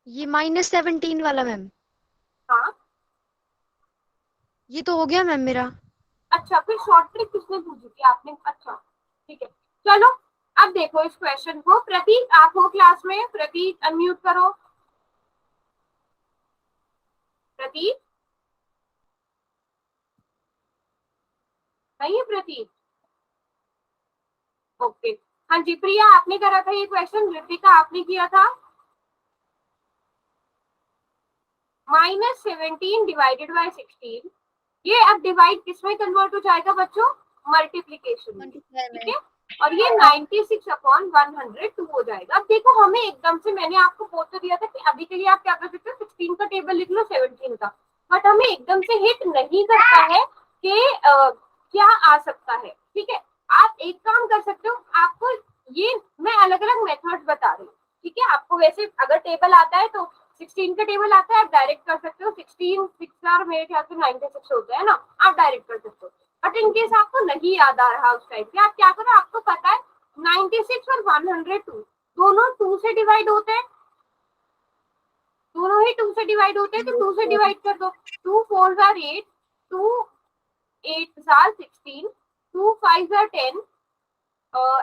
ये -17 वाला मैम, हाँ ये तो हो गया मैम मेरा। अच्छा, फिर शॉर्ट ट्रिक किसने पूछी थी आपने? अच्छा ठीक है, चलो अब देखो इस क्वेश्चन को। प्रतीक आप हो क्लास में? प्रतीक अनम्यूट करो। प्रतीक नहीं है प्रतीक? ओके, हाँ जी प्रिया आपने करा था ये क्वेश्चन, ऋतिका आपने किया था। -17 डिवाइडेड बाय 16, ये अब डिवाइड किसमें कन्वर्ट हो जाएगा बच्चों? मल्टीप्लीकेशन में, ठीक है। और ये 96/102 हो जाएगा। अब देखो हमें एकदम से, मैंने आपको बोल तो दिया था कि अभी के लिए आप क्या कर सकते हो, 16 का टेबल लिख लो 17 का, बट हमें एकदम से हिट नहीं करता है कि क्या आ सकता है, ठीक है। आप एक काम कर सकते हो, आपको ये मैं अलग अलग मेथड्स बता रही हूँ, ठीक है। आपको वैसे अगर टेबल आता है तो 16 का टेबल आता है, आप डायरेक्ट कर सकते हो, 16 6 और मेरे ख्याल से 96 होता है ना, आप डायरेक्ट कर सकते हो। बट इनकेस आपको नहीं याद आ रहा उस टाइप पे, आप क्या करो, आपको पता है 96 और 102 दोनों 2 से डिवाइड होते हैं, दोनों ही 2 से डिवाइड होते हैं, तो 2 से डिवाइड कर दो। 2 4 or 8, 2 8 or 16, 2 5 or 10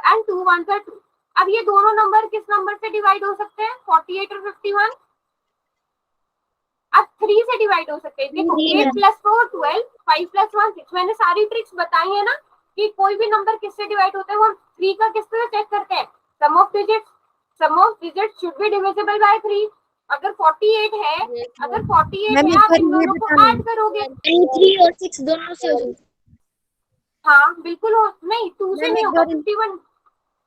and 2 1 or 2। अब ये दोनों नंबर किस नंबर से डिवाइड हो सकते हैं, 48 और 51? अब 3 से डिवाइड हो सकते हैं। देखो 8 + 4 12, 5 + 1 6। मैंने सारी ट्रिक्स बताई है ना कि कोई भी नंबर किससे डिवाइड होता है, वो 3 का किस तरह चेक करते हैं, sum of digits should be divisible by 3। अगर 48 है, अगर 48 मैम है, एक आप बार इन ये दोनों को बताना। ऐड करोगे। 3 और 6 दोनों से हो सकता है। हाँ बिल्कुल हो, नहीं 2 से मैम नहीं एक होगा, बार 51।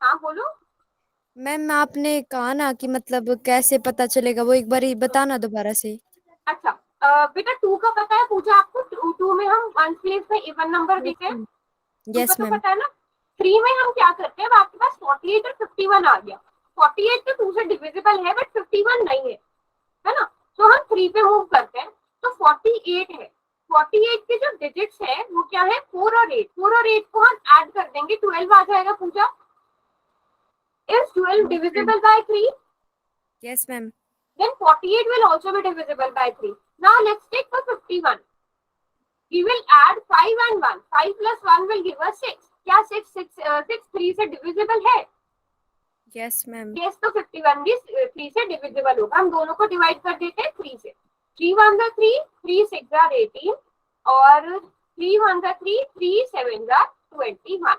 हाँ बोलो। मैम आपने कहा ना कि मतलब कैसे पता चलेगा, वो एक बार ही बताना दोबारा से। अच्छा बेटा 2 का पता है पूछा आपको, 2 में हम वन प्लेस में इवन नंबर देते हैं, 2 का यस तो मैम। पता है ना। 3 में हम क्या करते हैं, अब आपके पास 48 और 51 आ गया। 48 तो 2 से डिविजिबल है बट 51 नहीं है ना, तो हम 3 पे मूव करते हैं, तो 48 है। 48 के जो डिजिट्स है वो क्या है, 4 और 8। 4 और 8 को हम ऐड कर देंगे, 12 आ जाएगा Pooja. Is 12 divisible by 3? Yes ma'am. then 48 will also be divisible by 3. Now let's take for 51. We will add 5 and 1. 5 plus 1 will give us 6. क्या 6 3 से डिविजिबल है? Yes ma'am. yes, तो 51 भी 3 से डिविजिबल होगा। हम दोनों को डिवाइड कर देते हैं 3 से। 3 1 जा 3, 3 6 जा 18 और 3 1 जा 3, 3 7 जा 21।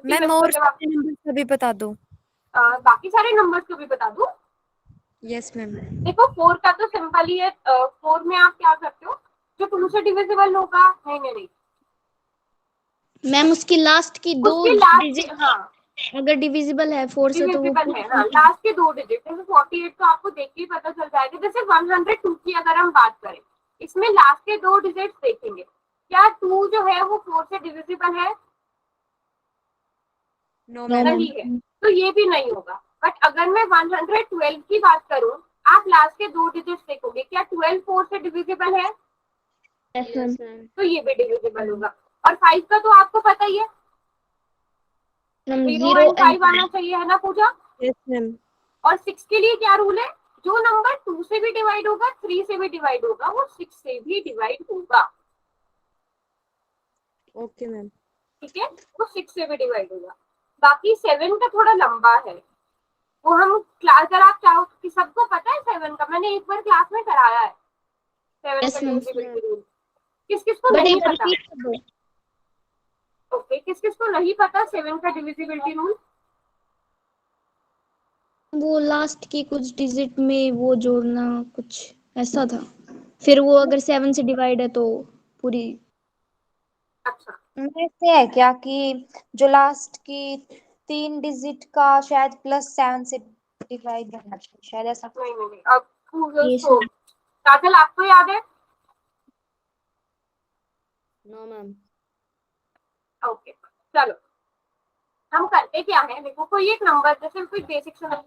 मैम और सारे नंबर सभी बता दो। बाकी सारे नंबर्स को भी बता दूं। Yes ma'am. देखो 4 का तो सिंपल ही है। 4 में आप क्या करते हो, जो 2 से डिविजिबल होगा, नहीं मैम उसकी लास्ट की 2 उसके लास्ट, डिजिट हाँ अगर डिविजिबल है 4 से तो वो डिविजिबल है, हाँ लास्ट के 2 डिजिट। जैसे 48 तो आपको देख के ही पता चल जाएगा। जैसे 102 की अगर हम बात करें, इसमें लास्ट के 2 डिजिट देखेंगे, क्या 2 जो है वो 4 से डिविजिबल है? नो नहीं है, तो ये भी नहीं होगा। बट अगर मैं 112 की बात करूं, आप लास्ट के 2 डिजिट देखोगे, क्या 12 4 से डिविजिबल है? तो ये भी डिविजिबल होगा। और 5 का तो आपको पता ही है, 0 एंड 5 आना चाहिए, है ना पूजा। Yes ma'am. और 6 के लिए क्या रूल है, जो नंबर 2 से भी डिवाइड होगा, 3 से भी डिवाइड होगा, वो 6 से भी डिवाइड होगा। Okay ma'am. ठीक है, वो 6 से भी डिवाइड होगा। बाकी 7 का थोड़ा लंबा है, वो हम क्लास, अगर आप चाहो कि सबको पता है 7 का, मैंने एक बार क्लास में कराया है 7 Yes, का ma'am. Divisibility rule. किस किस को बट नहीं एक पता? रिपीट कर दो। ओके, किस किस को नहीं पता 7 का डिविजिबिलिटी रूल? वो लास्ट की कुछ डिजिट में वो जोड़ना कुछ ऐसा था, फिर वो अगर 7 से डिवाइड है तो पूरी। अच्छा ऐसे है क्या कि जो लास्ट की 3 डिजिट का शायद +7 से डिवाइड करना चाहिए, शायद ऐसा। नहीं, अब ये तो काजल आपको याद है? No ma'am. ओके चलो, हम करते क्या है, देखो कोई एक नंबर, जैसे कोई बेसिक समझ,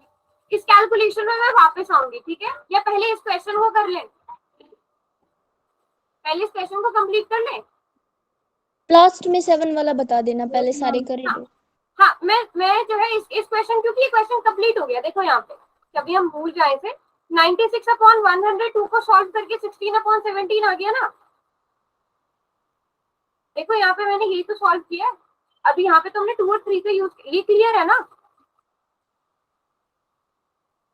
इस कैलकुलेशन में मैं वापस आऊंगी, ठीक है, या पहले इस क्वेश्चन को कर लें, पहले इस क्वेश्चन को कंप्लीट कर लें। लास्ट में 7 वाला बता देना, पहले सारे कर हाँ दो। हाँ, मैं जो है इस क्वेश्चन, क्योंकि ये क्वेश्चन कंप्लीट हो गया, देखो यहाँ पे कभी हम भूल जाए से 96/102 को सॉल्व करके 16/17 आ गया ना। देखो यहाँ पे मैंने यही तो सॉल्व किया है। अभी यहाँ पे तुमने 2 और 3 का यूज, ये क्लियर है ना?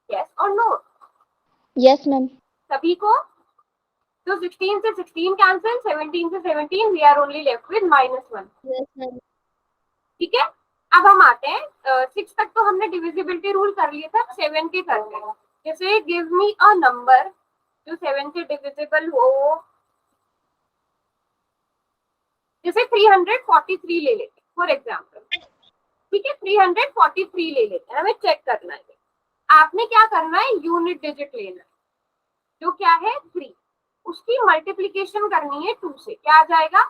यस और नो? Yes ma'am. सभी को? तो 16 से 16 कैंसिल, 17 से 17, we are only left with -1। Yes ma'am. ठीक है, अब हम आते हैं 6 तक तो हमने डिविजिबिलिटी रूल कर लिया था, 7 के करते हैं। जैसे गिव मी अ नंबर जो 7 से डिविजिबल हो, जैसे 343 ले लेते हैं फॉर एग्जाम्पल। ठीक है, 343 ले लेते हैं, हमें चेक करना है। आपने क्या करना है, यूनिट डिजिट लेना है, जो क्या है 3, उसकी मल्टीप्लीकेशन करनी है 2 से, क्या आ जाएगा?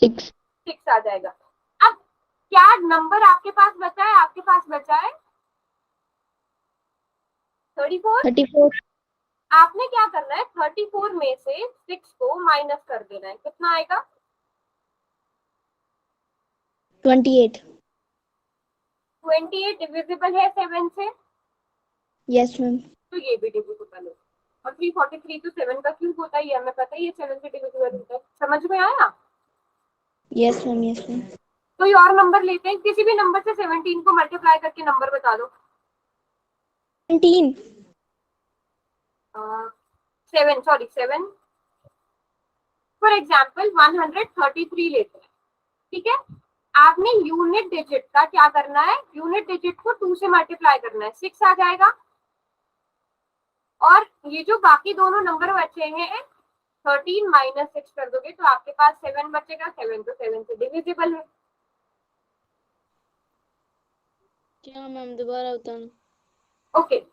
6 आ जाएगा। अब क्या नंबर आपके पास बचा है, आपके पास बचा है 34। आपने क्या करना है, 34 में से 6 को माइनस कर देना है, कितना आएगा? 28। 28 डिविजिबल है 7 से, यस मैम। तो ये भी डिविजिबल है। और 343 तो 7 का क्यूब होता ही है, हमें पता ही है 7 से डिविजिबल होता है। समझ में आया? Yes ma'am yes ma'am. कोई और नंबर लेते हैं, किसी भी नंबर से 17 को मल्टीप्लाई करके नंबर बता दो। 17। 7 फॉर एग्जाम्पल 133 लेते हैं, ठीक है। आपने यूनिट डिजिट का क्या करना है, यूनिट डिजिट को 2 से मल्टीप्लाई करना है, 6 आ जाएगा। और ये जो बाकी दोनों नंबर बचे हैं 13 माइनस 6 कर दोगे तो आपके पास 7 बचेगा। 7 तो 7 से डिविजिबल है। क्या मैम दोबारा बताना। ओके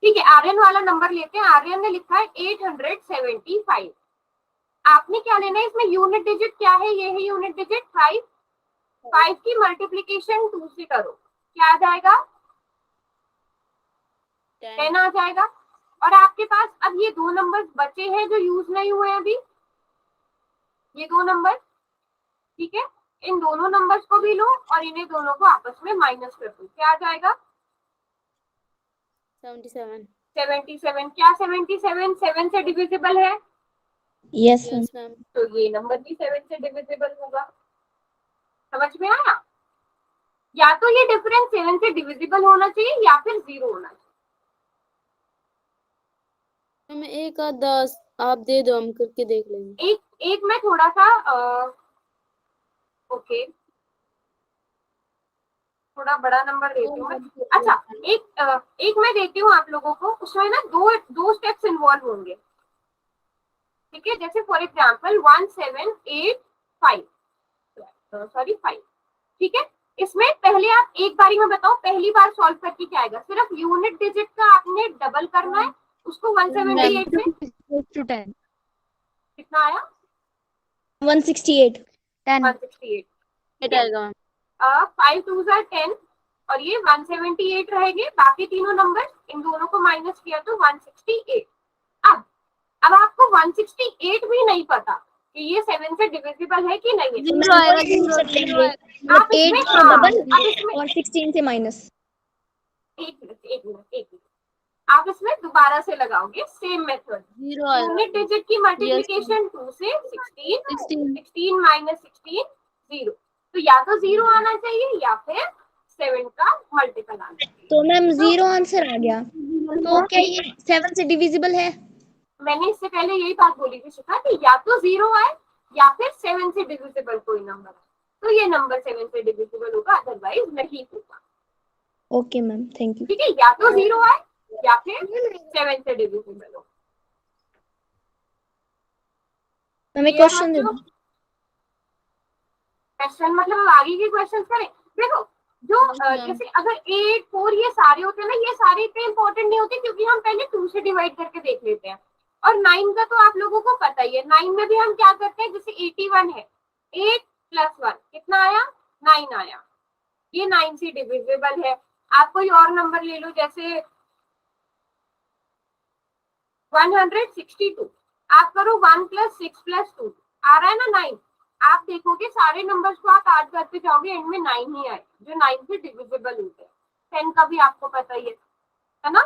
ठीक है, आर्यन वाला नंबर लेते हैं। आर्यन ने लिखा है 875। आपने क्या लेना है इसमें, यूनिट डिजिट क्या है, ये है यूनिट डिजिट 5। 5 की मल्टीप्लीकेशन 2 से करो, क्या आ जाएगा? 10 आ जाएगा। और आपके पास अब ये दो नंबर्स बचे हैं जो यूज नहीं हुए हैं अभी, ये दो नंबर, ठीक है। इन दोनों नंबर्स को भी लो और इन्हें दोनों को आपस में माइनस कर दो, क्या आ जाएगा? 77। 77। क्या 77 7 से डिविजिबल है? Yes ma'am. Yes ma'am. तो ये नंबर भी 7 से डिविजिबल होगा। समझ में आया? या तो ये डिफरेंस 7 से डिविजिबल होना चाहिए या फिर 0 होना चाहिए। हमें एक आध 10 आप दे दो, हम करके देख लेंगे। एक मैं थोड़ा सा ओके थोड़ा बड़ा नंबर देती हूँ मैं। अच्छा एक मैं देती हूँ आप लोगों को, उसमें ना दो स्टेप्स इन्वॉल्व होंगे, ठीक है। जैसे फॉर एग्जांपल 1785 सॉरी 5, ठीक है। इसमें पहले आप एक बारी में बताओ, पहली बार सॉल्व करके क्या आएगा? सिर्फ यूनिट डिजिट का आपने डबल करना है उसको 178 से। 10 कितना आया? 168 10 168। क्या आएगा मैम? 5 2 10 और ये 178 रहेंगे। बाकी तीनों नंबर इन दोनों को माइनस किया तो 168। अब आपको 168 भी नहीं पता कि ये 7 से डिविजिबल है कि नहीं है। जीरो आएगा, जीरो आएगा। आप इसमें 8 से हाँ, डबल अब इसमें और 16 से माइनस। एक मिनट आप इसमें दोबारा से लगाओगे सेम मेथड। जीरो आएगा। यूनिट डिजिट की मल्टीप्लिकेशन 2 से 16, 16 माइनस 16 0। तो या तो 0 आना चाहिए या फिर 7 का मल्टीपल आना चाहिए। तो मैम 0 आंसर आ गया, तो क्या ये 7 से डिविजिबल है? मैंने इससे पहले यही बात बोली थी शिखा कि या तो 0 आए या फिर 7 से डिविजिबल कोई नंबर है, तो ये नंबर 7 से डिविजिबल होगा, अदरवाइज नहीं होगा। Okay ma'am, thank you. ठीक है, या तो 0 आए या फिर 7 से डिविजिबल हो। हमें क्वेश्चन दे दो। क्वेश्चन मतलब आगे के क्वेश्चन करें। देखो जो जैसे अगर 8 4 ये सारे होते हैं ना, ये सारे इतने इंपॉर्टेंट नहीं होते क्योंकि हम पहले 2 से डिवाइड करके देख लेते हैं। और 9 का तो आप लोगों को पता ही है, 9 में भी हम क्या करते हैं, जैसे 81 है, 8 + 1 कितना आया? 9 आया। ये 9 से डिविजिबल है। आप कोई और नंबर ले लो, जैसे 162, आप करो 1 + 6 + 2 आ रहा है ना 9। आप देखोगे सारे नंबर्स को आप ऐड करते जाओगे, एंड में 9 ही आएगा जो 9 से डिविजिबल होते हैं। 10 का भी आपको पता ही है ना?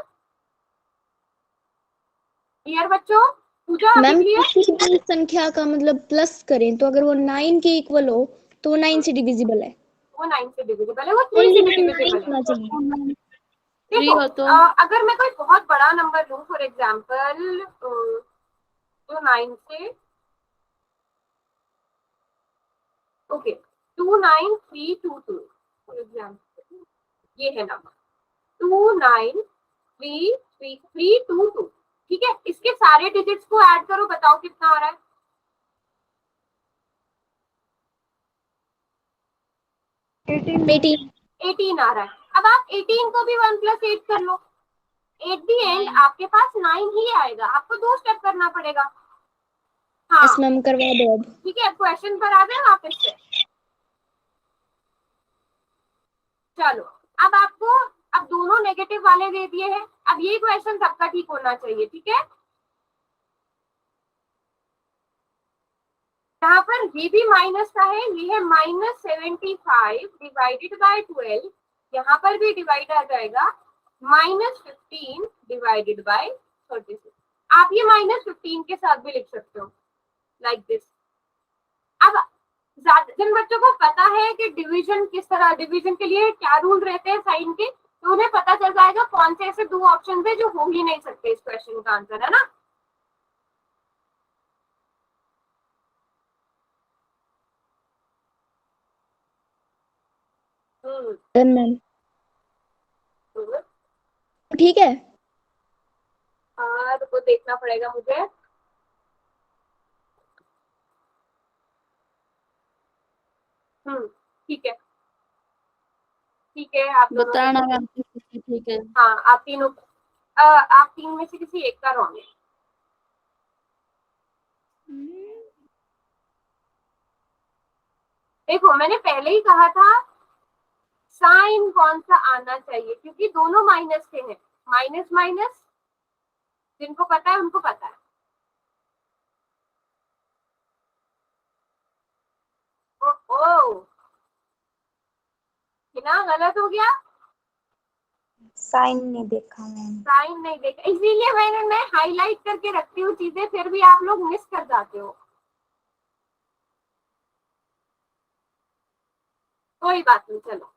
क्लियर बच्चों? पूजा अभी मैम क्लियर? किसी भी संख्या का मतलब प्लस करें तो अगर वो 9 के इक्वल हो तो वो 9 से डिविजिबल है। वो 9 से डिविजिबल है, वो 3 ओनली से भी मैम 9 डिविजिबल है। होना चाहिए। देखो हो तो अगर मैं कोई बहुत बड़ा नंबर लूं, फॉर एग्जांपल जो 9 से ओके 29322 फॉर एग्जांपल, ये है नंबर 2933322, ठीक है। इसके सारे डिजिट्स को ऐड करो, बताओ कितना आ रहा है? 18 आ रहा है। अब आप 18 को भी 1 + 8 कर लो, एट दी एंड आपके पास 9 ही आएगा। आपको 2 स्टेप करना पड़ेगा। हाँ यस मैम, करवा दो अब। ठीक है, क्वेश्चन पर आ जाए वापस से। चलो अब आपको अब दोनों नेगेटिव वाले दे दिए हैं। अब ये क्वेश्चन सबका ठीक होना चाहिए, ठीक है। यहाँ पर ये भी माइनस का है, ये है -75 डिवाइडेड बाय 12, यहाँ पर भी डिवाइड आ जाएगा -15 डिवाइडेड बाय 36। आप ये -15 के साथ भी लिख सकते हो लाइक दिस। अब जिन बच्चों को पता है कि डिवीजन किस तरह, डिवीजन के लिए क्या रूल रहते हैं साइन के, तो उन्हें पता चल जाएगा कौन से ऐसे दो ऑप्शन है जो हो ही नहीं सकते इस क्वेश्चन का आंसर, है ना। मैम ठीक है। तो वो देखना पड़ेगा मुझे। ठीक है, ठीक है, आप दोनों बताना मैम, ठीक है। हाँ, आप तीनों आप तीन में से किसी एक का रॉन्ग है। देखो मैंने पहले ही कहा था साइन कौन सा आना चाहिए, क्योंकि दोनों माइनस के हैं, माइनस माइनस जिनको पता है उनको पता है। ओह ना, गलत हो गया, साइन नहीं देखा मैंने। साइन नहीं देखा, इसीलिए मैं हाईलाइट करके रखती हूँ चीजें, फिर भी आप लोग मिस कर जाते हो। कोई बात नहीं, चलो।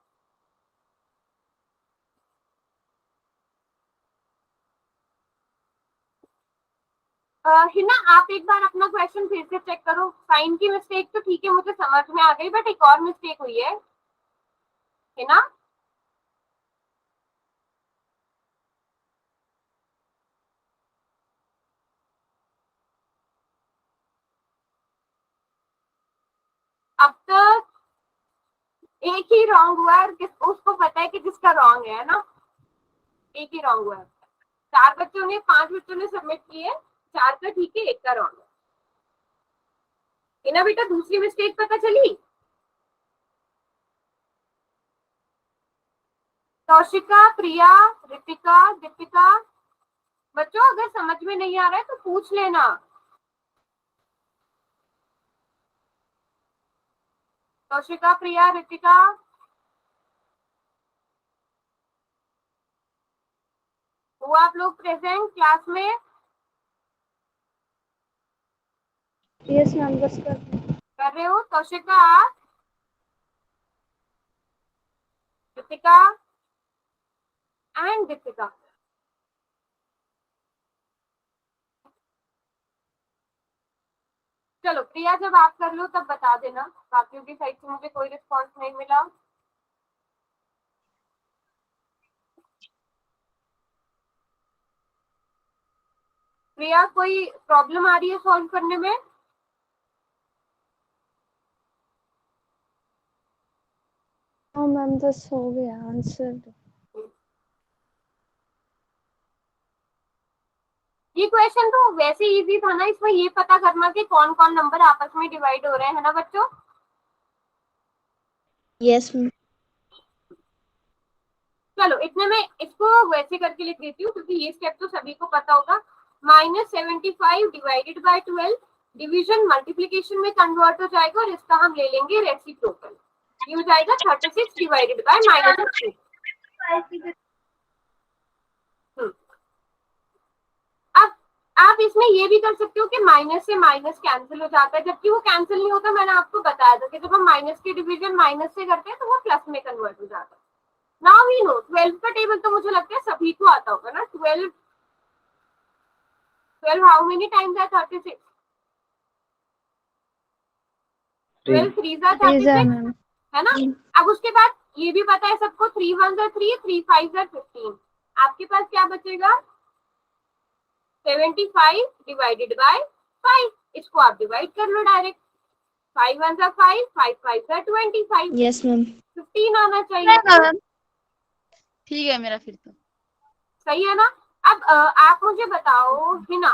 हिना आप एक बार अपना क्वेश्चन फिर से चेक करो। साइन की मिस्टेक तो ठीक है, मुझे समझ में आ गई, बट एक और मिस्टेक हुई है हिना। अब तक एक ही रॉन्ग हुआ है, उसको पता है कि जिसका रॉन्ग है ना, एक ही रॉन्ग हुआ है। 4 बच्चों ने, 5 बच्चों ने सबमिट किए, 4 का ठीक है, 1 का रॉन्ग है। हिना बेटा दूसरी मिस्टेक पता चली? कौशिका, प्रिया, रितिका, दीपिका, बच्चों अगर समझ में नहीं आ रहा है तो पूछ लेना। कौशिका, प्रिया, रितिका, वो आप लोग प्रेजेंट क्लास में? यस मैम, बस कर रहे हो? कौशिका, रितिका एंड दीपिका। चलो प्रिया, जब आप कर लो तब बता देना, बाकियों की साइड से मुझे कोई रिस्पॉन्स नहीं मिला। प्रिया कोई प्रॉब्लम आ रही है सॉल्व करने में? हाँ मैम, बस हो गया आंसर। ये क्वेश्चन तो वैसे इजी था ना, इसमें ये पता करना कि कौन कौन नंबर आपस में डिवाइड हो रहे हैं, है ना बच्चों? Yes ma'am. चलो इतने में इसको वैसे करके लिख देती हूँ, क्योंकि ये स्टेप तो सभी को पता होगा। -75 डिवाइडेड बाय 12 डिवीजन मल्टीप्लीकेशन में कन्वर्ट हो जाएगा, और इसका हम ले लेंगे रेसिप्रोकल। ये हो जाएगा 36 डिवाइडेड बाय -15। अब आप इसमें ये भी कर सकते हो कि माइनस से माइनस कैंसिल हो जाता है, जबकि वो कैंसिल नहीं होता। मैंने आपको बताया था कि जब हम माइनस की डिवीजन माइनस से करते हैं तो वो प्लस में कन्वर्ट हो जाता है। नाउ वी नो 12 का टेबल तो मुझे लगता है सभी को आता होगा ना। 12 हाउ मेनी टाइम्स है 36? 12 3s are 36, है ना। अब उसके बाद ये भी पता है सबको, 3 1s are 3, 3 5s are 15। आपके पास क्या बचेगा? 75 डिवाइडेड बाय 5। इसको आप डिवाइड कर लो direct. 5 1s are 5, 5 5s are 25। Yes ma'am. 15 आना चाहिए। ठीक है मेरा फिर तो। सही है ना। अब आप मुझे बताओ हिना,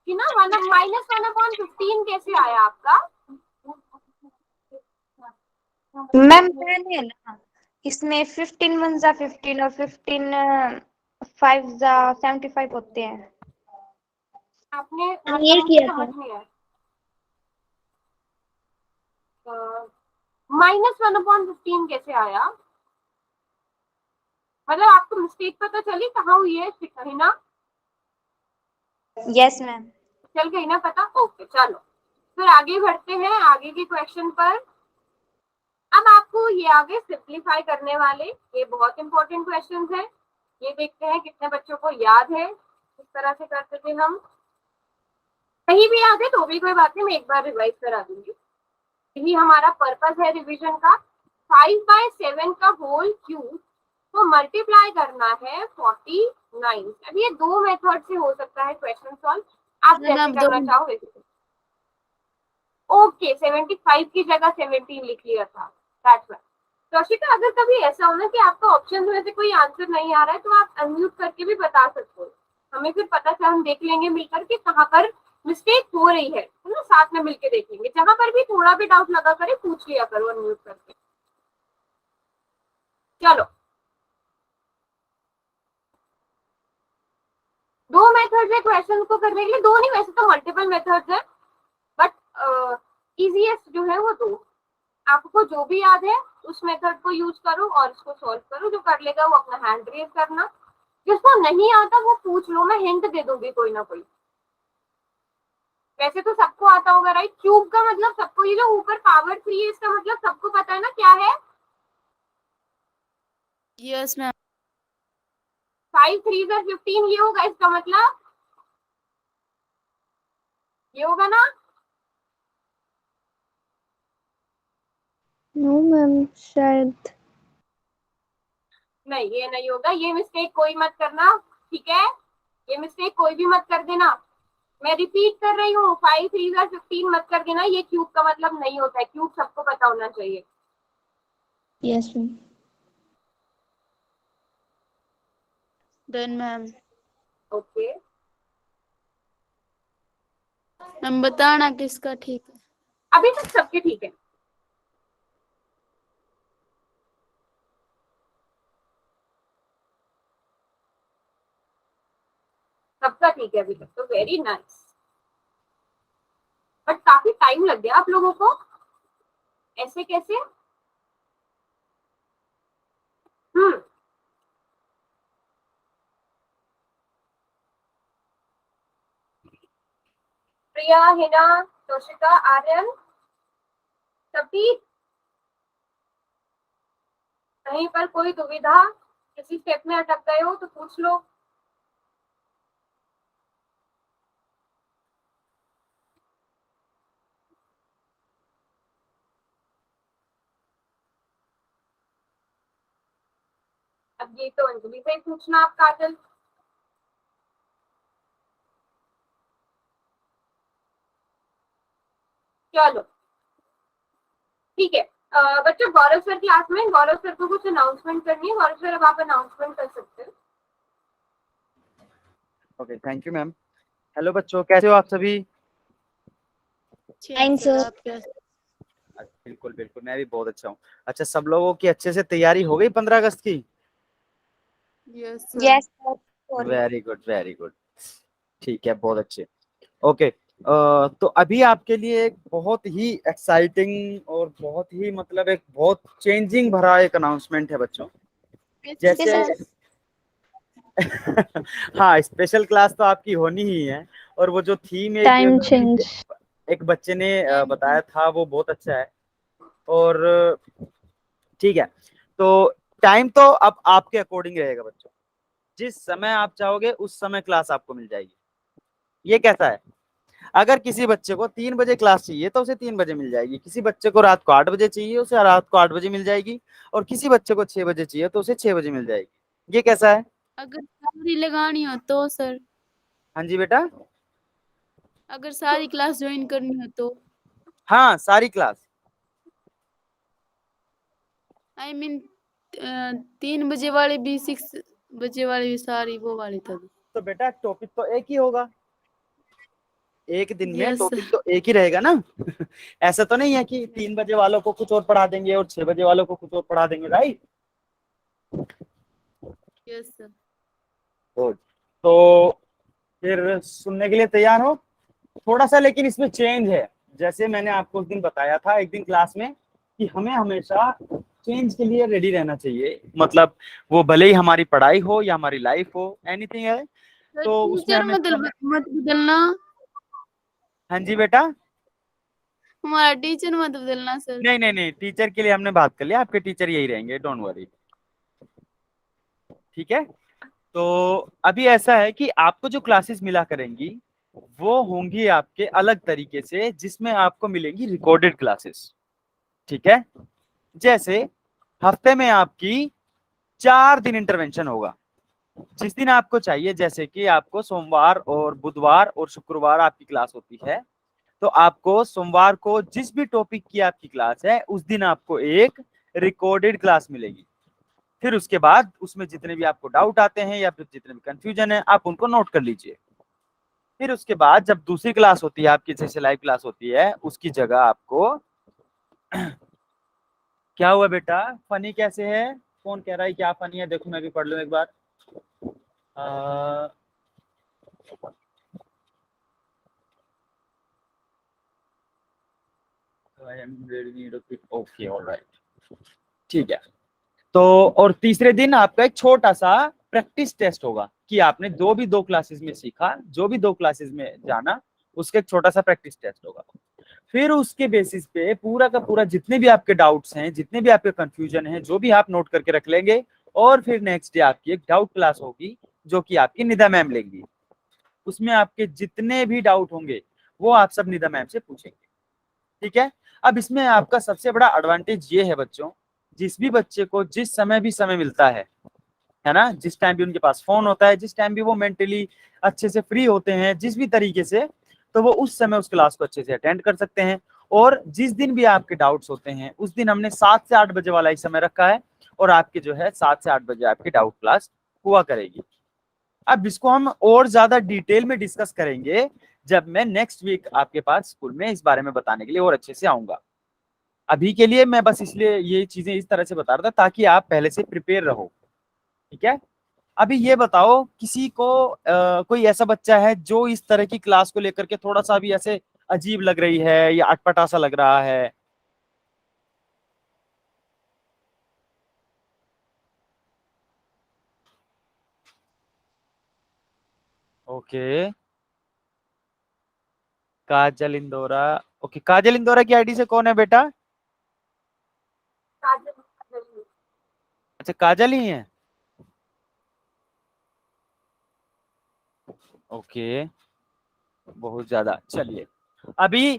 -1/15 कैसे आया आपका? मैम मैंने ना इसमें 15 1 जा 15 और 15 5 जा 75 होते हैं। आपने ये मुझे किया था। समझ नहीं आया। -1/15 कैसे आया? मतलब आपको मिस्टेक पता चली कहाँ हुई है कहीं ना? Yes ma'am. चल गई ना पता? ओके चलो फिर आगे बढ़ते हैं आगे के क्वेश्चन पर। अब आपको ये आगे सिंप्लीफाई करने वाले ये बहुत इंपॉर्टेंट क्वेश्चन है। ये देखते हैं कितने बच्चों को याद है किस तरह से करते थे हम। कहीं भी याद है तो भी कोई बात नहीं, मैं एक बार रिवाइज करा दूंगी। यही हमारा पर्पस है रिवीजन का। 5/7 का होल क्यूब तो मल्टीप्लाई करना है 49। अब ये दो मेथड से हो सकता है क्वेश्चन सॉल्व, आप मैम, जैसे आप करना दो चाहो वैसे। ओके 75 की जगह 17 लिख लिया था, दैट्स राइट। तोशिका अगर कभी ऐसा हो ना कि आपका ऑप्शन में से कोई आंसर नहीं आ रहा है तो आप अनम्यूट करके भी बता सकते हो, हमें फिर पता चल, हम देख लेंगे मिलकर कि कहाँ पर मिस्टेक हो रही है ना, साथ में मिलके देख लेंगे। जहां पर भी थोड़ा भी डाउट लगा करे पूछ लिया करो अनम्यूट करके। चलो दो मेथड्स है क्वेश्चन को करने के लिए, दो नहीं वैसे तो मल्टीपल मेथड्स है, बट इजीएस्ट जो है वो दो। आपको जो भी याद है उस मेथड को यूज करो और इसको सॉल्व करो। जो कर लेगा वो अपना हैंड रेज करना, जिसको नहीं आता वो पूछ लो, मैं हिंट दे दूंगी कोई ना कोई। वैसे तो सबको आता होगा राइट, क्यूब का मतलब सबको, ये जो ऊपर पावर 3 है इसका मतलब सबको पता है ना क्या है? Yes ma'am. 5 3 15 ये होगा इसका मतलब, ये होगा ना? नो मैम, शायद नहीं ये नहीं होगा, ये मिस्टेक कोई मत करना, ठीक है? ये मिस्टेक कोई भी मत कर देना, मैं रिपीट कर रही हूँ। 5 3 15 मत कर देना, ये क्यूब का मतलब नहीं होता है, क्यूब सबको पता होना चाहिए। Yes ma'am. Done ma'am. Okay ma'am बताना किसका ठीक है। अभी तक सबके ठीक है। सबका ठीक है अभी तक तो, वेरी नाइस। बट काफी टाइम लग गया आप लोगों को, ऐसे कैसे? हम्म प्रिया, हिना, तोशिका, आर्यन, सभी कहीं पर कोई दुविधा, किसी स्टेप में अटक गए हो तो पूछ लो। अब ये तो अंजलि से ही पूछना आप, काजल। चलो ठीक है। बच्चों गौरव सर क्लास में, गौरव सर को कुछ अनाउंसमेंट करनी है। गौरव सर अब आप अनाउंसमेंट कर सकते हैं। Okay, thank you ma'am. Hello बच्चों, कैसे हो आप सभी? Fine, sir sir. आप कैसे? बिल्कुल बिल्कुल, मैं भी बहुत अच्छा हूँ। अच्छा, सब लोगों की अच्छे से तैयारी हो गई 15 अगस्त की? Yes sir. Yes sir. Very good very good, ठीक है, बहुत अच्छे। ओके, तो अभी आपके लिए एक बहुत ही एक्साइटिंग और बहुत ही मतलब एक बहुत चेंजिंग भरा एक अनाउंसमेंट है बच्चों। जैसे हाँ, स्पेशल क्लास तो आपकी होनी ही है, और वो जो थीम Time change. एक बच्चे ने बताया था वो बहुत अच्छा है। और ठीक है, तो टाइम तो अब आपके अकॉर्डिंग रहेगा बच्चों, जिस समय आप चाहोगे उस समय क्लास आपको मिल जाएगी। ये कैसा है? अगर किसी बच्चे को 3 बजे क्लास चाहिए तो उसे 3 बजे मिल जाएगी, किसी बच्चे को रात को 8 बजे चाहिए उसे रात को 8 बजे मिल जाएगी, और किसी बच्चे को 6 बजे चाहिए तो उसे 6 बजे मिल जाएगी। ये कैसा है? अगर सारी लगानी हो तो सर, हाँ जी बेटा। अगर सारी क्लास ज्वाइन करनी हो तो? हाँ, सारी क्लास। आई मीन 3 बजे वाले भी, 6 बजे वाले भी, सारी वो वाली था। तो बेटा टॉपिक तो एक ही होगा, एक दिन में यस टॉपिक तो एक ही रहेगा ना। ऐसा तो नहीं है कि 3 बजे वालों को कुछ और पढ़ा देंगे और 6 बजे वालों को कुछ और पढ़ा देंगे, राइट? Yes sir. गुड। तो फिर सुनने के लिए तैयार हो? थोड़ा सा लेकिन इसमें चेंज है, जैसे मैंने आपको उस दिन बताया था एक दिन क्लास में कि हमें हमेशा चेंज के लिए रेडी रहना चाहिए, मतलब वो भले ही हमारी पढ़ाई हो या हमारी लाइफ हो, एनीथिंग है, तो उसमें टीचर हमें मत बदलना, हाँ जी बेटा, हमारा टीचर मत बदलना सर। नहीं नहीं नहीं, टीचर के लिए हमने बात कर लिया, आपके टीचर यही रहेंगे, डोंट वरी, ठीक है। तो अभी ऐसा है कि आपको जो क्लासेस मिला करेंगी वो होंगी आपके अलग तरीके से, जिसमें आपको मिलेंगी रिकॉर्डेड क्लासेस, ठीक है। जैसे हफ्ते में आपकी 4 दिन इंटरवेंशन होगा, जिस दिन आपको चाहिए, जैसे कि आपको सोमवार और बुधवार और शुक्रवार आपकी क्लास होती है, तो आपको सोमवार को जिस भी टॉपिक की आपकी क्लास है उस दिन आपको एक रिकॉर्डेड क्लास मिलेगी। फिर उसके बाद उसमें जितने भी आपको डाउट आते हैं या फिर जितने भी कंफ्यूजन है आप उनको नोट कर लीजिए। फिर उसके बाद जब दूसरी क्लास होती है आपकी, जैसे लाइव क्लास होती है, उसकी जगह आपको क्या हुआ बेटा, फनी कैसे है, कौन कह रहा है क्या फनी है, देखो मैं भी पढ़ लूं एक बार। ओके ऑलराइट, ठीक है। तो और तीसरे दिन आपका एक छोटा सा प्रैक्टिस टेस्ट होगा कि आपने जो भी 2 क्लासेस में सीखा, जो भी 2 क्लासेस में जाना, उसका एक छोटा सा प्रैक्टिस टेस्ट होगा। फिर उसके बेसिस पे पूरा का पूरा जितने भी आपके डाउट्स हैं, जितने भी आपके कंफ्यूजन हैं, जो भी आप नोट करके रख लेंगे, और फिर नेक्स्ट डे आपकी एक डाउट क्लास होगी जो कि आपकी निदा मैम लेंगी। उसमें आपके जितने भी डाउट होंगे वो आप सब निदा मैम से पूछेंगे, ठीक है। अब इसमें आपका सबसे बड़ा एडवांटेज ये है बच्चों, जिस भी बच्चे को जिस समय भी समय मिलता है ना, जिस टाइम भी उनके पास फोन होता है, जिस टाइम भी वो मेंटली अच्छे से फ्री होते हैं, जिस भी तरीके से, तो वो उस समय उस क्लास को अच्छे से अटेंड कर सकते हैं। और जिस दिन भी आपके डाउट्स होते हैं उस दिन हमने 7 से 8 बजे वाला ही समय रखा है, और आपके जो है 7 से 8 बजे आपकी डाउट क्लास हुआ करेगी। अब इसको हम और ज्यादा डिटेल में डिस्कस करेंगे जब मैं नेक्स्ट वीक आपके पास स्कूल में इस बारे में बताने के लिए और अच्छे से आऊंगा। अभी के लिए मैं बस इसलिए ये चीजें इस तरह से बता रहा था ताकि आप पहले से प्रिपेयर रहो, ठीक है। अभी ये बताओ, किसी को कोई ऐसा बच्चा है जो इस तरह की क्लास को लेकर के थोड़ा सा भी ऐसे अजीब लग रही है या अटपटा सा लग रहा है? ओके, काजल इंदौरा, ओके, काजल इंदौरा की आईडी से कौन है बेटा? अच्छा, काजल ही है, ओके, बहुत ज्यादा। चलिए, अभी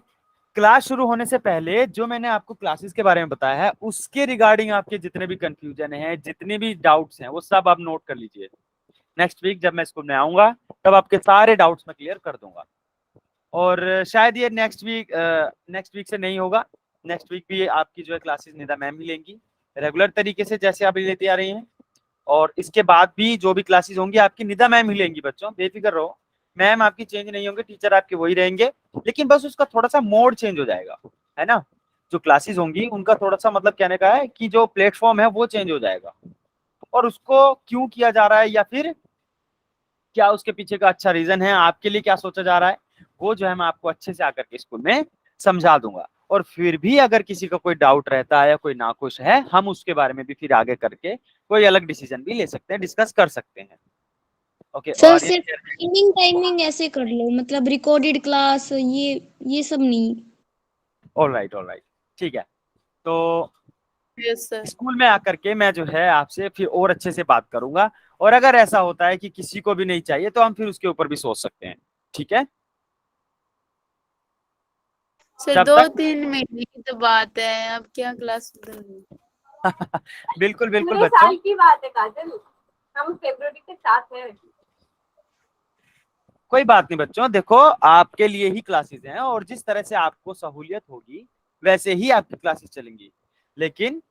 क्लास शुरू होने से पहले जो मैंने आपको क्लासेस के बारे में बताया है उसके रिगार्डिंग आपके जितने भी कंफ्यूजन है, जितने भी डाउट्स हैं, वो सब आप नोट कर लीजिए। नेक्स्ट वीक जब मैं स्कूल में आऊंगा तब आपके सारे डाउट्स मैं क्लियर कर दूंगा। और शायद ये नेक्स्ट वीक से नहीं होगा, नेक्स्ट वीक भी आपकी जो है क्लासेस निदा मैम ही लेंगी रेगुलर तरीके से जैसे आप लेती आ रही हैं। और इसके बाद भी जो भी क्लासेस होंगी आपकी निदा मैम ही लेंगी, बच्चों बेफिक्र रहो, मैम आपकी चेंज नहीं होंगे, टीचर आपके वही रहेंगे, लेकिन बस उसका थोड़ा सा मोड चेंज हो जाएगा, है ना। जो क्लासेस होंगी उनका थोड़ा सा मतलब कहने का है कि जो प्लेटफॉर्म है वो चेंज हो जाएगा, और उसको क्यों किया जा रहा है या फिर क्या उसके पीछे का अच्छा रीजन है, आपके लिए क्या सोचा जा रहा है, वो जो है मैं आपको अच्छे से आकर के स्कूल में समझा दूंगा। और फिर भी अगर किसी का कोई डाउट रहता है या कोई नाखुश है, हम उसके बारे में भी फिर आगे करके कोई अलग डिसीजन भी ले सकते हैं, डिस्कस कर सकते हैं। ओके, सर और सिर्फ टाइमिंग ऐसे कर लो, मतलब रिकॉर्डेड क्लास ये सब नहीं। ऑलराइट ऑलराइट, ठीक है। तो यस सर। स्कूल में आकर के मैं जो है आपसे फिर और अच्छे से बात करूंगा, और अगर ऐसा होता है कि किसी को भी नहीं चाहिए तो हम फिर उसके ऊपर भी सोच सकते हैं, ठीक है। सर तब तक 2-3 महीने की तो बात है, अब क्या क्लास बिल्कुल बिल्कुल अगले बच्चों, साल की बात है काजल, हम फरवरी के साथ हैं। कोई बात नहीं बच्चों, देखो आपके लिए ही क्लासेस हैं और जिस तरह से आपको सहूलियत होगी वैसे ही आपकी क्लासेस चलेंगी, लेकिन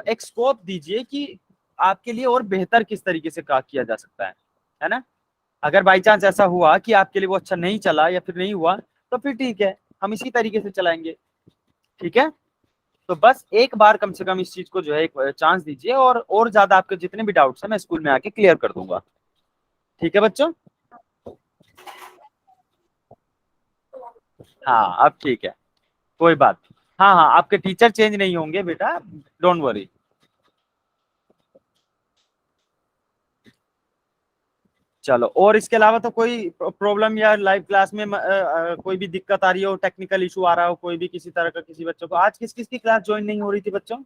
एक स्कोप दीजिए कि आपके लिए और बेहतर किस तरीके से किया जा सकता है ना। अगर बाई चांस ऐसा हुआ कि आपके लिए वो अच्छा नहीं चला या फिर नहीं हुआ, तो फिर ठीक है, हम इसी तरीके से चलाएंगे, ठीक है। तो बस एक बार कम से कम इस चीज को जो है एक चांस दीजिए, और ज्यादा आपके जितने भी डाउट्स हैं मैं स्कूल में आके क्लियर कर दूंगा, ठीक है बच्चों। हाँ अब ठीक है, कोई बात नहीं। हाँ हाँ, आपके टीचर चेंज नहीं होंगे बेटा, डोंट वरी। चलो, और इसके अलावा तो कोई प्रॉब्लम या लाइव क्लास में कोई भी दिक्कत आ रही हो, टेक्निकल इशू आ रहा हो कोई भी किसी तरह का किसी बच्चों को? आज किस किस की क्लास ज्वाइन नहीं हो रही थी बच्चों?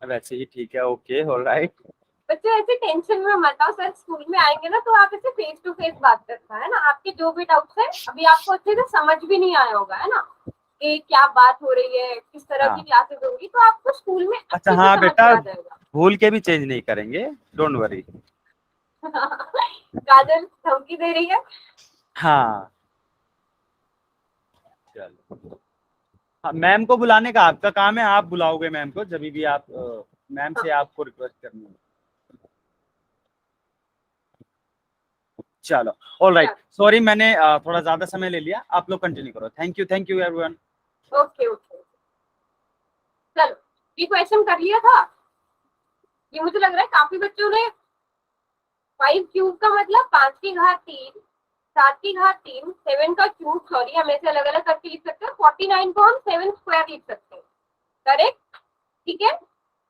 वैसे ही ठीक है, ओके, ऑलराइट। बच्चे ऐसे टेंशन में मत आओ, सर स्कूल में आएंगे ना तो आप ऐसे फेस टू फेस बात करना है ना। आपके जो भी डाउट्स है अभी आपको अच्छे से समझ भी नहीं आया होगा, है ना, कि क्या बात हो रही है, किस तरह हाँ। की क्लासेस होंगी, तो आपको स्कूल में अच्छे अच्छा से हाँ समझ बेटा, में आ जाएगा। भूल के भी चेंज नहीं करेंगे, डोंट वरी। काजल धमकी दे रही है। हाँ चलो, हाँ, मैम को बुलाने का आपका काम है, आप बुलाओगे मैम को जब भी आप मैम से आपको रिक्वेस्ट करनी है। चलो, ऑलराइट, सॉरी मैंने थोड़ा ज्यादा समय ले लिया, आप लोग कंटिन्यू करो। Thank you everyone. Okay okay, चलो ये क्वेश्चन कर लिया था। ये मुझे लग रहा है काफी बच्चों ने 5 क्यूब का मतलब 5 की घात 3, 7 की घात 3, 7 का क्यूब, सॉरी हम ऐसे अलग अलग करके लिख सकते हैं। 49 को हम 7 स्क्वायर लिख सकते हैं, करेक्ट, ठीक है।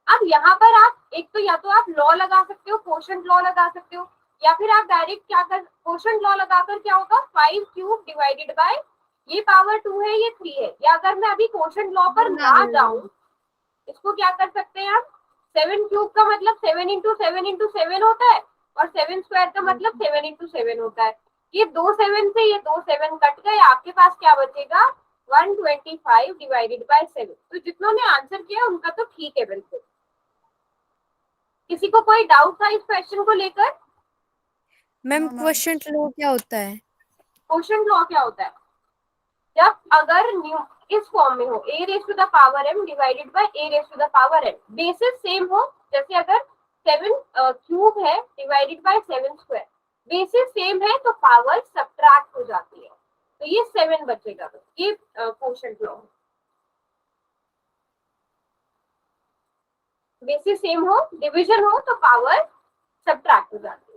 अब यहाँ पर आप एक तो या तो आप लॉ लगा सकते हो, कोशेंट लॉ लगा सकते हो, या फिर आप डायरेक्ट क्या कर, कोशेंट लॉ लगाकर क्या होगा, 5 क्यूब डिवाइडेड बाय ये पावर 2 है, ये 3 है। या अगर मैं अभी कोशेंट लॉ पर ना जाऊं, इसको क्या कर सकते हैं आप, 7 क्यूब का मतलब 7 इंटू 7 इंटू 7 होता है, और 7 स्क्वायर का मतलब 7 इंटू 7 होता है। ये 2 7 से ये 2 7 कट गए, आपके पास क्या बचेगा, 125 डिवाइडेड बाय 7। तो जितनों ने आंसर किया उनका तो ठीक है बिल्कुल। किसी को कोई डाउट था इस क्वेश्चन को लेकर? मैम क्वोशंट लॉ क्या होता है? क्वोशंट लॉ क्या होता है, जब अगर इस फॉर्म में हो a raise to the power m divided by a raise to the power n, basis same हो, जैसे अगर 7 क्यूब है divided by 7 square, basis same है तो पावर सब्ट्रैक्ट हो जाती है, तो ये 7 बचेगा। ये क्वोशंट लॉ, बेसिस सेम हो, डिवीजन हो तो पावर सब्ट्रैक्ट हो जाती है।